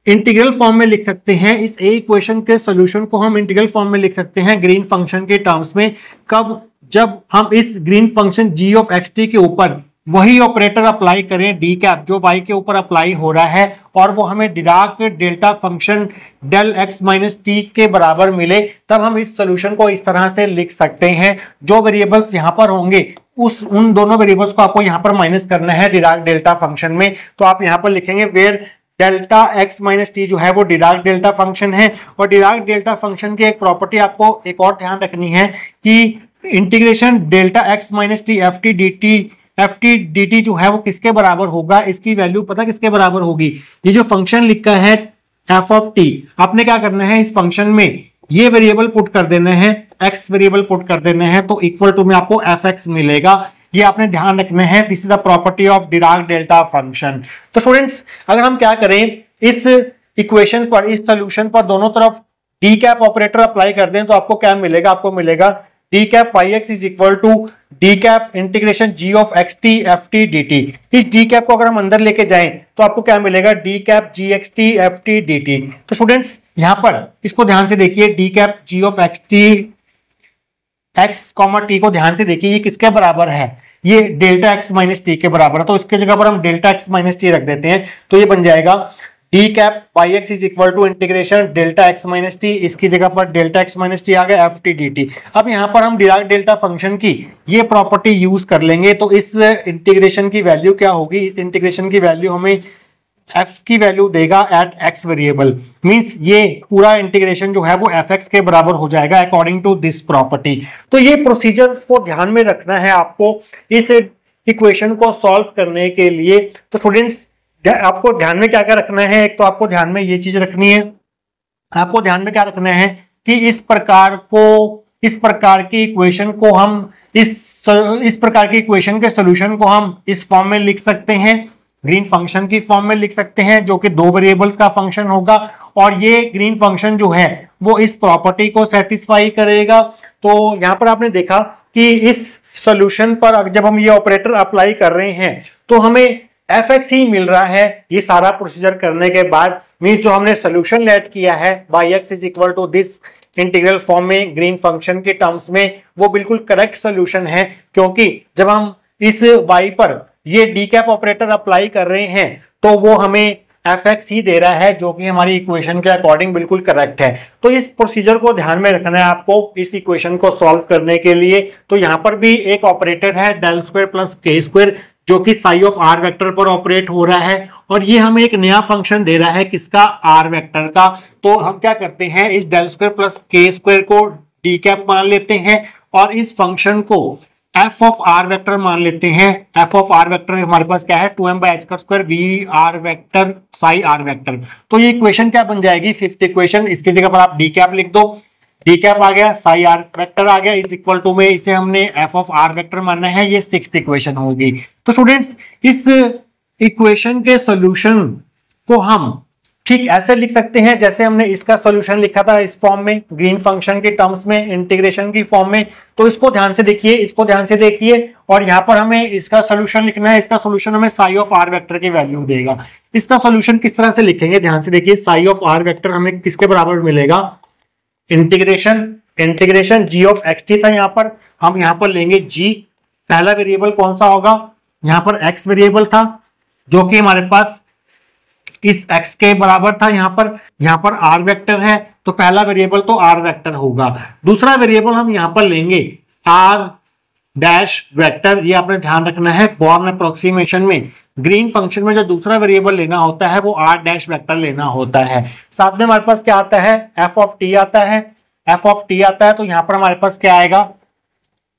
इंटीग्रल फॉर्म में लिख सकते हैं, इस ए इक्वेशन के सॉल्यूशन को हम इंटीग्रल फॉर्म में लिख सकते हैं ग्रीन फंक्शन के टर्म्स में। कब? जब हम इस green function g of x T के ऊपर वही ऑपरेटर अप्लाई करें डी कैप जो y के ऊपर अप्लाई हो रहा है, और वो हमें Dirac delta function del x minus t के बराबर मिले, तब हम इस सॉल्यूशन को इस तरह से लिख सकते हैं। जो वेरिएबल्स यहाँ पर होंगे उन दोनों वेरिएबल्स को आपको यहाँ पर माइनस करना है डिराक डेल्टा फंक्शन में। तो आप यहाँ पर लिखेंगे where delta x minus t जो है वो डिराक डेल्टा फंक्शन है। और डिराक डेल्टा फंक्शन की एक प्रॉपर्टी आपको एक और ध्यान रखनी है कि integration delta x minus T F T D T जो है वो किसके बराबर होगा? इसकी वैल्यू पता किसके बराबर होगी? ये जो फंक्शन लिखा है एफ ऑफ टी, आपने क्या करना है, इस फंक्शन में ये वेरिएबल पुट कर देना है, एक्स वेरिएबल पुट कर देना है, तो इक्वल टू में आपको एफ एक्स मिलेगा। ये आपने ध्यान रखना है। This is the property of Dirac delta function. तो स्टूडेंट्स अगर हम क्या करें, इस इक्वेशन पर, इस सोल्यूशन पर दोनों तरफ डी कैप ऑपरेटर अप्लाई कर दें, तो आपको क्या मिलेगा? आपको मिलेगा D cap yx is equal to d cap integration g of x T F T D t. इस डी कैप को अगर हम अंदर लेके जाएं तो आपको क्या मिलेगा? D cap G X T F T D T. तो स्टूडेंट्स यहां पर इसको ध्यान से देखिए, D cap g of x T X comma T को ध्यान से देखिए, ये किसके बराबर है? ये डेल्टा एक्स माइनस टी के बराबर है। तो इसके जगह पर हम डेल्टा एक्स माइनस टी रख देते हैं, तो ये बन जाएगा D cap yx is equal to integration delta x minus T, इसकी जगह पर डेल्टा एक्स माइनस टी आ गया एफ टी डी टी। अब यहाँ पर हम डिराक डेल्टा फंक्शन की ये प्रॉपर्टी यूज कर लेंगे, तो इस इंटीग्रेशन की वैल्यू क्या होगी? इस इंटीग्रेशन की वैल्यू हमें f की वैल्यू देगा एट x वेरिएबल, मींस ये पूरा इंटीग्रेशन जो है वो fx के बराबर हो जाएगा अकॉर्डिंग टू दिस प्रॉपर्टी। तो ये प्रोसीजर को ध्यान में रखना है आपको इस इक्वेशन को सॉल्व करने के लिए। तो स्टूडेंट्स आपको ध्यान में क्या क्या रखना है? एक तो आपको ध्यान में ये चीज रखनी है, आपको ध्यान में क्या रखना है कि इस प्रकार की इक्वेशन को हम इस प्रकार की इक्वेशन के सॉल्यूशन को हम इस फॉर्म में लिख सकते हैं, ग्रीन फंक्शन की फॉर्म में लिख सकते हैं, जो कि दो वेरिएबल्स का फंक्शन होगा, और ये ग्रीन फंक्शन जो है वो इस प्रॉपर्टी को सेटिस्फाई करेगा। तो यहां पर आपने देखा कि इस सॉल्यूशन पर जब हम ये ऑपरेटर अप्लाई कर रहे हैं तो हमें एफ एक्स ही मिल रहा है। ये सारा प्रोसीजर करने के बाद मींस जो हमने सोल्यूशन लेट किया है yx is equal to this, integral form में ग्रीन फंक्शन के टर्म्स में, वो बिल्कुल करेक्ट सोल्यूशन है, क्योंकि जब हम इस y पर ये डी कैप ऑपरेटर अप्लाई कर रहे हैं तो वो हमें fx ही दे रहा है, जो कि हमारी इक्वेशन के अकॉर्डिंग बिल्कुल करेक्ट है। तो इस प्रोसीजर को ध्यान में रखना है आपको इस इक्वेशन को सॉल्व करने के लिए। तो यहाँ पर भी एक ऑपरेटर है डेल स्क्वायर प्लस के स्क्वायर, जो कि साई ऑफ आर वेक्टर पर ऑपरेट हो रहा है, और ये हमें एक नया फंक्शन दे रहा है किसका, आर वेक्टर का। तो हम क्या करते हैं, इस डेल स्क्वायर प्लस के स्क्वायर को डी कैप मान लेते हैं और इस फंक्शन को एफ ऑफ आर वेक्टर मान लेते हैं। एफ ऑफ आर वेक्टर हमारे पास क्या है, 2m/h² V are vector psi are vector. तो ये इक्वेशन क्या बन जाएगी, फिफ्थ इक्वेशन। इसकी जगह पर आप डी कैप लिख दो, डी कैप आ गया, साई आर वेक्टर आ गया, इज इक्वल टू में इसे हमने एफ ऑफ आर वेक्टर मानना है, ये सिक्स्थ इक्वेशन होगी। तो स्टूडेंट्स इस इक्वेशन के सॉल्यूशन को हम ठीक ऐसे लिख सकते हैं जैसे हमने इसका सॉल्यूशन लिखा था इस फॉर्म में, ग्रीन फंक्शन के टर्म्स में, इंटीग्रेशन की फॉर्म में। तो इसको ध्यान से देखिए, इसको ध्यान से देखिए, और यहाँ पर हमें इसका सॉल्यूशन लिखना है। इसका सॉल्यूशन हमें साई ऑफ आर वेक्टर की वैल्यू देगा। इसका सॉल्यूशन किस तरह से लिखेंगे, ध्यान से देखिए। साई ऑफ आर वेक्टर हमें किसके बराबर मिलेगा, integration G of x T था यहाँ पर, हम यहाँ पर लेंगे जी। पहला वेरिएबल कौन सा होगा, यहाँ पर एक्स वेरिएबल था, जो कि हमारे पास इस x के बराबर था। यहाँ पर r वेक्टर है, तो पहला वेरिएबल तो r वेक्टर होगा। दूसरा वेरिएबल हम यहाँ पर लेंगे r डैश वेक्टर। ये आपने ध्यान रखना है, बॉर्न अप्रोक्सीमेशन में ग्रीन फंक्शन में जो दूसरा वेरिएबल लेना होता है वो r डैश वेक्टर लेना होता है। साथ में हमारे पास क्या आता है, f ऑफ t आता है, f ऑफ t आता है। तो यहाँ पर हमारे पास क्या आएगा,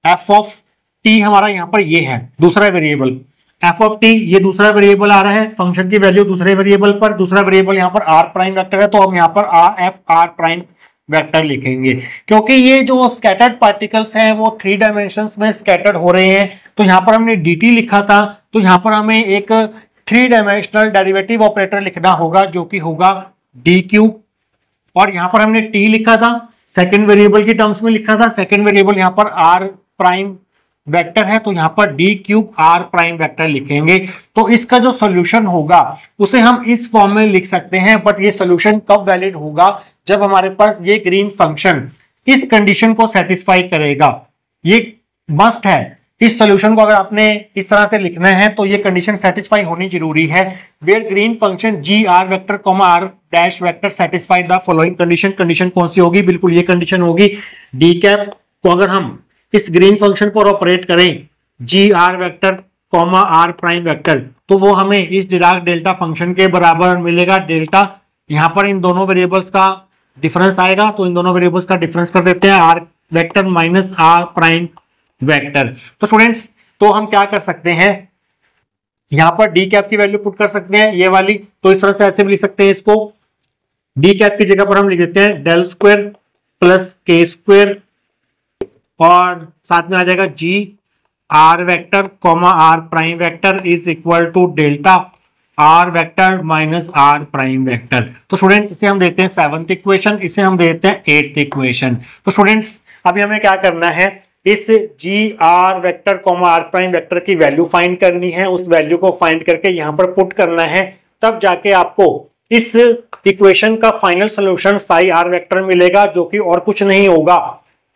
f ऑफ t हमारा यहाँ पर ये है दूसरा वेरिएबल, f ऑफ t ये दूसरा वेरिएबल आ रहा है, फंक्शन की वैल्यू दूसरे वेरिएबल पर, दूसरा वेरिएबल यहाँ पर r प्राइम वेक्टर है, तो हम यहाँ पर f r प्राइम वेक्टर लिखेंगे। क्योंकि ये जो स्कैटर्ड पार्टिकल्स हैं वो 3 डायमेंशंस में स्कैटर्ड हो रहे हैं, तो यहाँ पर हमने dt लिखा था, तो यहाँ पर हमें एक 3 डायमेंशनल डेरिवेटिव ऑपरेटर लिखना होगा, जो कि होगा d क्यूब। और यहाँ पर हमने t लिखा था, सेकेंड वेरिएबल की टर्म्स में लिखा था, सेकेंड वेरिएबल यहाँ पर r प्राइम वेक्टर है, तो यहाँ पर d cube r prime vector लिखेंगे। तो इसका जो सोल्यूशन होगा उसे हम इस फॉर्म में लिख सकते हैं, बट ये सोल्यूशन कब वैलिड होगा, जब हमारे पास ये ग्रीन फंक्शन इस कंडीशन को सेटिस्फाई करेगा। ये मस्ट है, इस सोल्यूशन को अगर आपने इस तरह से लिखना है तो ये कंडीशन सेटिस्फाई होनी जरूरी है। Where green function G are vector comma R dash vector satisfy the following condition. Condition कौन सी होगी, बिल्कुल ये कंडीशन होगी। डी कैप को अगर हम इस ग्रीन फंक्शन पर ऑपरेट करें G are vector comma are prime vector, तो वो हमें इस डिराक डेल्टा फंक्शन के बराबर मिलेगा। डेल्टा यहाँ पर इन दोनों वेरिएबल्स का डिफरेंस आएगा, तो इन दोनों वेरिएबल्स का डिफरेंस कर देते हैं, R vector minus are prime vector. तो स्टूडेंट्स तो हम क्या कर सकते हैं, यहाँ पर डी कैप की वैल्यू पुट कर सकते हैं ये वाली, तो इस तरह से ऐसे भी लिख सकते हैं इसको। डी कैप की जगह पर हम लिख देते हैं डेल स्क्वायर प्लस के स्क्वायर, और साथ में आ जाएगा G are vector comma are prime vector is equal to delta are vector minus are prime vector. तो स्टूडेंट्स इसे हम देते हैं 7th इक्वेशन, इसे हम देते हैं 8th इक्वेशन। तो स्टूडेंट्स अभी हमें क्या करना है, इस G are vector comma are prime vector की वैल्यू फाइंड करनी है, उस वैल्यू को फाइंड करके यहाँ पर पुट करना है, तब जाके आपको इस इक्वेशन का final solution psi R vector मिलेगा, जो कि और कुछ नहीं होगा,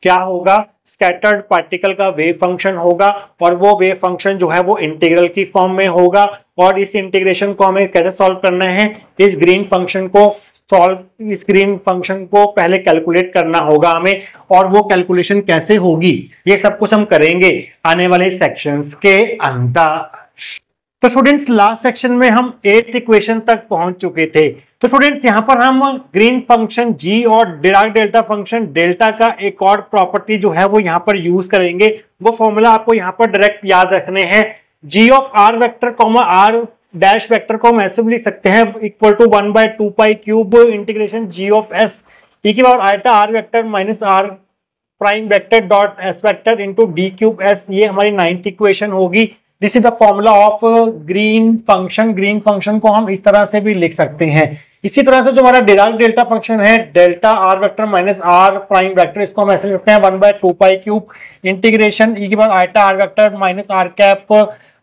क्या होगा, स्कैटर्ड पार्टिकल का वेव फंक्शन होगा। और वो वेव फंक्शन जो है वो इंटीग्रल की फॉर्म में होगा, और इस इंटीग्रेशन को हमें कैसे सॉल्व करना है, इस ग्रीन फंक्शन को पहले कैलकुलेट करना होगा हमें, और वो कैलकुलेशन कैसे होगी ये सब कुछ हम करेंगे आने वाले सेक्शंस के अंदर। तो स्टूडेंट्स लास्ट सेक्शन में हम 8th इक्वेशन तक पहुंच चुके थे। तो स्टूडेंट्स यहाँ पर हम ग्रीन फंक्शन जी और डिराक डेल्टा फंक्शन डेल्टा का एक और प्रॉपर्टी जो है वो यहाँ पर यूज करेंगे। वो फॉर्मूला आपको यहाँ पर डायरेक्ट याद रखने हैं। G of R vector comma R dash vector को हम ऐसे भी लिख सकते हैं, equal to 1/2 pi cube integration G of S E की power eta R vector minus are prime vector dot S vector into D cube S. ये हमारी 9th इक्वेशन होगी। This is the formula of green function. Green function को हम इस तरह से भी लिख सकते हैं। इसी तरह से जो हमारा डिराक डेल्टा फंक्शन है, delta are vector minus are prime vector, इसको हम ऐसे लिख सकते हैं 1/2 पाई क्यूब इंटीग्रेशन ई की power eta R vector minus are cap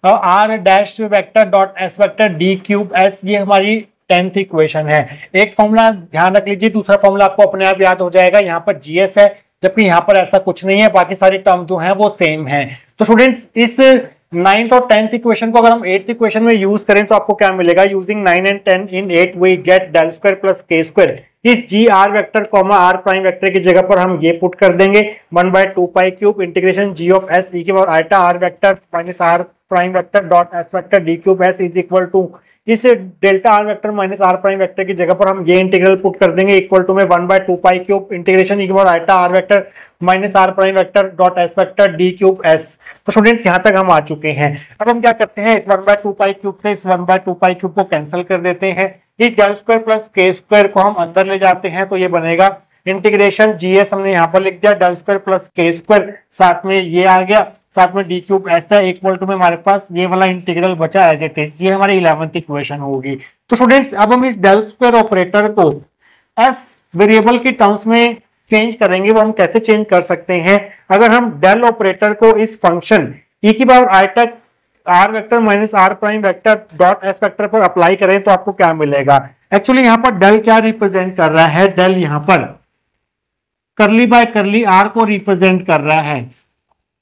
R dash vector dot S vector D cube S. ये हमारी 10th इक्वेशन है। एक फॉर्मूला ध्यान रख लीजिए, दूसरा फॉर्मूला आपको अपने आप याद हो जाएगा। यहाँ पर जीएस है, जबकि यहाँ पर ऐसा कुछ नहीं है, बाकी सारी टर्म जो है वो सेम है। तो स्टूडेंट्स इस 9th और 10th इक्वेशन को अगर हम 8th इक्वेशन में यूज करें तो आपको क्या मिलेगा? Using 9 and 10 in 8 we get del square plus के स्क्वायर। इस G are vector comma are prime vector की जगह पर हम ये पुट कर देंगे 1/2 pi cube integration G of S E की power iota are vector minus are prime vector dot S vector D cube s is equal to, इस delta are vector minus are prime vector की जगह पर हम ये इंटीग्रल पुट कर देंगे इक्वल टू में 1/2 पाई क्यूब इंटीग्रेशन ई की power iota are vector minus are prime vector dot S vector D cube S. तो स्टूडेंट्स यहाँ तक हम आ चुके हैं। अब हम क्या करते हैं, 1/2 पाई क्यूब से इस 1/2 पाई क्यूब को कैंसिल कर देते हैं। इस डेल स्क्वायर प्लस के स्क्वायर को हम अंदर ले जाते हैं तो ये बनेगा इंटीग्रेशन जीएस, हमने यहाँ पर लिख दिया डेल स्क्वायर प्लस के स्क्वायर, साथ में ये आ गया, साथ में डी क्यूब ऐसा इक्वल टू में हमारे पास ये वाला इंटीग्रल बचा एज इट इज। ये हमारी 11th इक्वेशन होगी। तो स्टूडेंट्स अब हम इस डेल स्क्वायर ऑपरेटर को एस वेरिएबल की टर्म्स में चेंज करेंगे। वो हम कैसे चेंज कर सकते हैं? अगर हम डेल ऑपरेटर को इस फंक्शन ई की power iota are vector minus are prime vector dot S vector पर अप्लाई करें तो आपको क्या मिलेगा? एक्चुअली यहाँ पर डेल क्या रिप्रेजेंट कर रहा है? डेल यहाँ पर करली बाय करली आर को रिप्रेजेंट कर रहा है,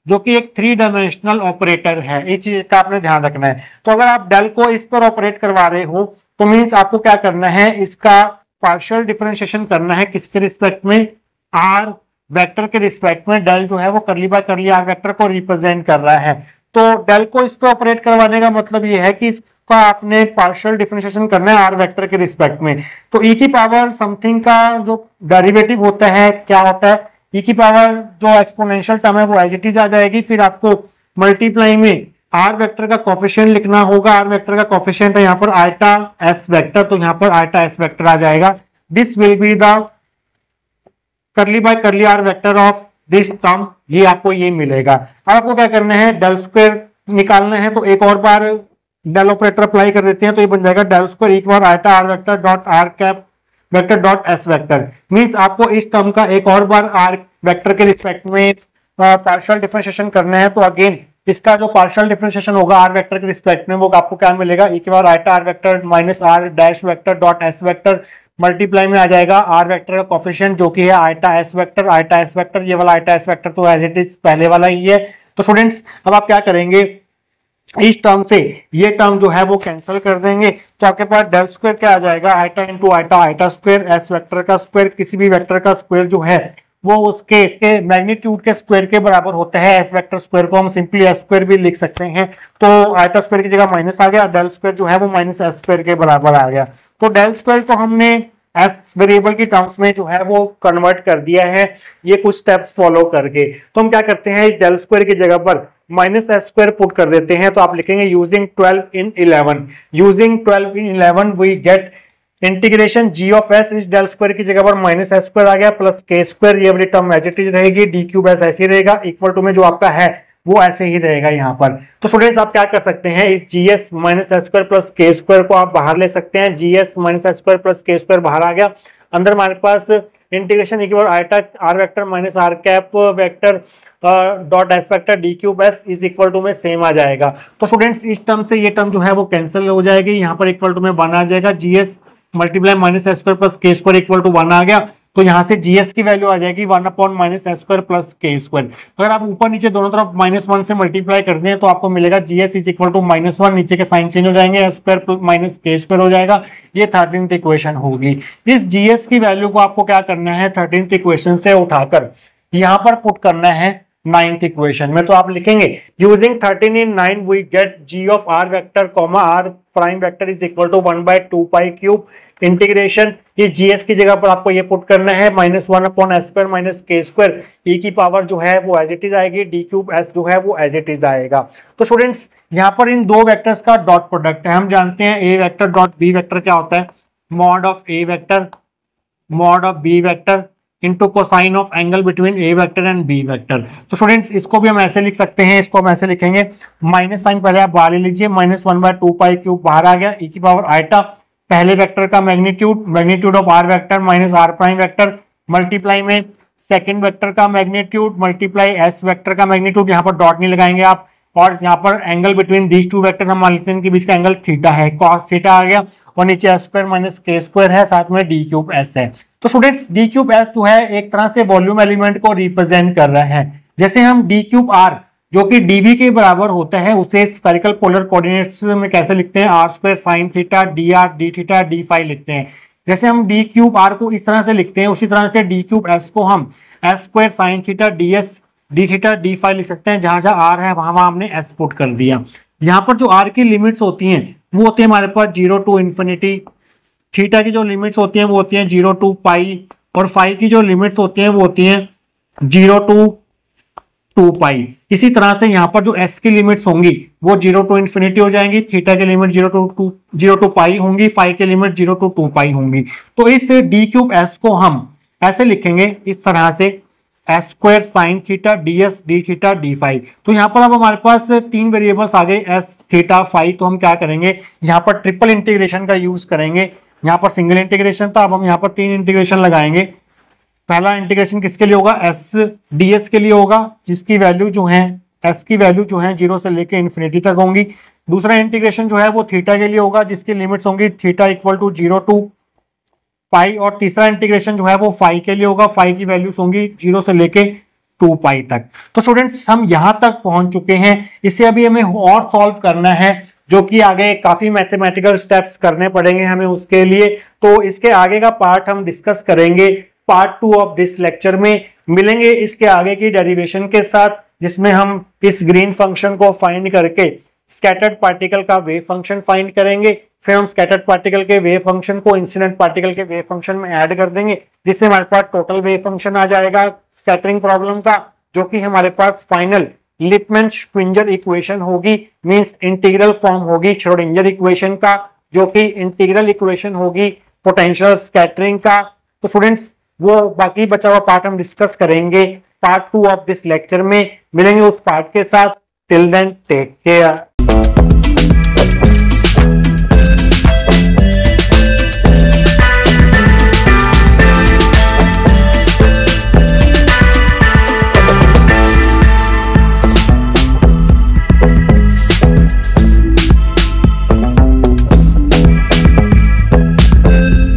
जो कि एक 3 डायमेंशनल ऑपरेटर है। इस चीज का आपने ध्यान रखना है। तो अगर आप डेल को इस पर ऑपरेट करवा रहे हो तो मीन्स आपको क्या करना है, इसका पार्शियल डिफरेंशिएशन करना है। किसके रिस्पेक्ट में? आर वेक्टर के रिस्पेक्ट में। डेल जो है वो करली बाय करली आर वेक्टर को रिप्रेजेंट कर रहा है। तो डेल को इस पर ऑपरेट करवाने का मतलब ये है कि का आपने पार्शियल डिफरेंशिएशन करना है आर वेक्टर के रिस्पेक्ट में। तो ई की पावर समथिंग का जो डेरिवेटिव होता है क्या होता है? ई की पावर जो एक्सपोनेंशियल टर्म है वो एज इट इज आ जाएगी। फिर आपको मल्टीप्लाई में आर वेक्टर का कोफिशिएंट लिखना होगा। आर वेक्टर का कोफिशिएंट है यहाँ पर आइटा एस वेक्टर, तो यहाँ पर आइटा एस वेक्टर आ जाएगा। This will be the curly by curly R vector of this term. ये आपको ये मिलेगा। अब आपको क्या करना है, डेल स्क्वायर निकालना है। तो एक और बार डेल ऑपरेटर अप्लाई कर देते हैं तो ये बन जाएगा डेल स्क्वायर एक बार iota are vector dot r cap vector dot S vector. Means आपको इस टर्म का एक और बार आर वेक्टर के रिस्पेक्ट में पार्शियल डिफरेंशिएशन करना है। तो अगेन इसका जो पार्शियल डिफरेंशिएशन होगा आर वेक्टर के रिस्पेक्ट में वो आपको क्या मिलेगा? एक बार iota are vector minus r dash vector dot S vector multiply में आ जाएगा आर वेक्टर का कोफिशिएंट जो कि है iota S vector. Iota S vector ये वाला आइटा एस वेक्टर तो एज इट इज पहले वाला ही है। तो स्टूडेंट्स अब आप क्या करेंगे, इस टर्म से ये टर्म जो है वो कैंसिल कर देंगे तो आपके पास डेल स्क्वायर क्या आ जाएगा? Iota into iota, iota square S vector का स्क्वायर, किसी भी वेक्टर का स्क्वायर जो है वो उसके मैग्नीट्यूड के स्क्वायर के बराबर होता है। एस वेक्टर स्क्वायर को हम सिंपली एस स्क्वायर भी लिख सकते हैं। तो आइटा स्क्वायर की जगह माइनस आ गया, डेल स्क्वायर जो है वो माइनस एस स्क्वायर के बराबर आ गया। तो डेल स्क्वायर को हमने एस वेरिएबल की टर्म्स में जो है वो कन्वर्ट कर दिया है ये कुछ स्टेप्स फॉलो करके। तो हम क्या करते हैं, इस डेल स्क्वायर की जगह पर माइनस एस स्क्वायर पुट कर देते हैं। तो आप लिखेंगे using 12 in 11, using 12 in 11 we get integration G of S. इस डेल स्क्वायर की जगह पर माइनस एस स्क्वायर आ गया प्लस के स्क्वायर, ये वाली टर्म एज इट इज रहेगी, डी क्यूब एस ऐसे ही रहेगा, इक्वल टू में जो आपका है वो ऐसे ही रहेगा यहाँ पर। तो स्टूडेंट्स आप क्या कर सकते हैं, इस G s minus s square plus के स्क्वायर को आप बाहर ले सकते हैं। G s minus s square plus के स्क्वायर बाहर आ गया, अंदर हमारे पास integration equal iota are vector minus are cap vector dot S vector D cube s is equal to में सेम आ जाएगा। तो स्टूडेंट्स इस टर्म से ये टर्म जो है वो कैंसिल हो जाएगी, यहाँ पर इक्वल टू में 1 आ जाएगा। GS multiply minus s square plus के स्क्वायर इक्वल टू 1 आ गया। तो यहाँ से जीएस की वैल्यू आ जाएगी 1 upon minus s square plus के स्क्वायर। अगर आप ऊपर नीचे दोनों तरफ -1 से मल्टीप्लाई करते हैं तो आपको मिलेगा जीएस इज इक्वल टू -1, नीचे के साइन चेंज हो जाएंगे, S square minus K square हो जाएगा। ये 13th इक्वेशन होगी। इस जीएस की वैल्यू को आपको क्या करना है, 13th इक्वेशन से उठाकर यहाँ पर पुट करना है 9th इक्वेशन में। तो आप लिखेंगे using 13 in 9 we get G of R vector comma are prime vector is equal to 1/2 pi cube integration. ये जीएस की जगह पर आपको ये पुट करना है -1 upon S square minus K square, E की पावर जो है वो एज इट इज आएगी, डी क्यूब एस जो है वो एज इट इज आएगा। तो स्टूडेंट्स यहाँ पर इन दो वेक्टर्स का डॉट प्रोडक्ट है। हम जानते हैं A vector dot B vector क्या होता है, mod of A vector mod of B vector into cosine of angle between A vector and B vector. तो स्टूडेंट्स इसको भी हम ऐसे लिख सकते हैं, इसको हम ऐसे लिखेंगे, माइनस साइन पहले आप बाहर ले लीजिए, -1/2 पाई क्यूब बाहर आ गया, ई की पावर आइटा पहले वेक्टर का magnitude of R vector minus are prime vector multiply में सेकंड वेक्टर का मैग्नीट्यूड मल्टीप्लाई एस वेक्टर का मैग्नीट्यूड, यहाँ पर डॉट नहीं लगाएंगे आप, और यहाँ पर angle between these two vector हम मान लेते हैं इनके बीच का एंगल थीटा है, कॉस थीटा आ गया, और नीचे S square minus K square है, साथ में डी क्यूब एस है। तो स्टूडेंट्स डी क्यूब एस जो है एक तरह से वॉल्यूम एलिमेंट को रिप्रेजेंट कर रहा है। जैसे हम डी क्यूब आर जो कि डीवी के बराबर होता है उसे स्फेरिकल पोलर कोऑर्डिनेट्स में कैसे लिखते हैं, R square sine theta D R D theta D phi लिखते हैं। जैसे हम डी क्यूब आर को इस तरह से लिखते हैं, उसी तरह से डी क्यूब एस को हम S square sine theta D S D theta D phi लिख सकते हैं। जहां जहां आर है वहां वहां हमने एस पुट कर दिया। यहाँ पर जो आर की लिमिट्स होती हैं वो होती है हमारे पास 0 टू इन्फिनिटी, थीटा की जो लिमिट्स होती हैं वो होती हैं 0 टू पाई, और फाई की जो लिमिट्स होती हैं वो होती हैं 0 टू 2 पाई। इसी तरह से यहाँ पर जो s की लिमिट्स होंगी वो 0 टू इन्फिनिटी हो जाएंगी, थीटा की लिमिट 0 टू पाई होंगी, फाई की लिमिट 0 टू 2 पाई होंगी। तो इस डी क्यूब एस को हम ऐसे लिखेंगे इस तरह से, S square sine theta D S D theta D phi. तो यहाँ पर अब हमारे पास 3 वेरिएबल्स आ गए एस थीटा फाई। तो हम क्या करेंगे, यहाँ पर ट्रिपल इंटीग्रेशन का यूज करेंगे। यहाँ पर सिंगल इंटीग्रेशन था, अब हम यहाँ पर 3 इंटीग्रेशन लगाएंगे। पहला इंटीग्रेशन किसके लिए होगा, एस डी एस के लिए होगा, जिसकी वैल्यू जो है एस की वैल्यू जो है 0 से लेके इन्फिनिटी तक होंगी। दूसरा इंटीग्रेशन जो है वो थीटा के लिए होगा, जिसकी लिमिट्स होंगी थीटा इक्वल टू 0 टू पाई। और तीसरा इंटीग्रेशन जो है वो फाई के लिए होगा, फाई की वैल्यूज होंगी 0 से लेके 2 पाई तक। तो स्टूडेंट्स हम यहां तक पहुंच चुके हैं। इसे अभी हमें और सॉल्व करना है, जो कि आगे काफी मैथमेटिकल स्टेप्स करने पड़ेंगे हमें उसके लिए। तो इसके आगे का पार्ट हम डिस्कस करेंगे पार्ट 2 ऑफ दिस लेक्चर में। मिलेंगे इसके आगे की डेरिवेशन के साथ, जिसमें हम इस ग्रीन फंक्शन को फाइंड करके स्कैटर्ड पार्टिकल का वेव फंक्शन फाइंड करेंगे। फिर हम स्कैटर्ड पार्टिकल के वेव फंक्शन को इंसिडेंट पार्टिकल के वेव फंक्शन में ऐड कर देंगे, जिससे हमारे पास टोटल वेव फंक्शन आ जाएगा स्कैटरिंग प्रॉब्लम का, जो कि हमारे पास फाइनल लिपमैन-श्विंजर इक्वेशन होगी, मींस इंटीग्रल फॉर्म होगी श्रोडिंगर इक्वेशन का, जो कि इंटीग्रल इक्वेशन होगी पोटेंशियल स्कैटरिंग का। तो स्टूडेंट्स वो बाकी बचा हुआ पार्ट हम डिस्कस करेंगे पार्ट 2 ऑफ दिस लेक्चर में। मिलेंगे उस पार्ट के साथ। Till then take care.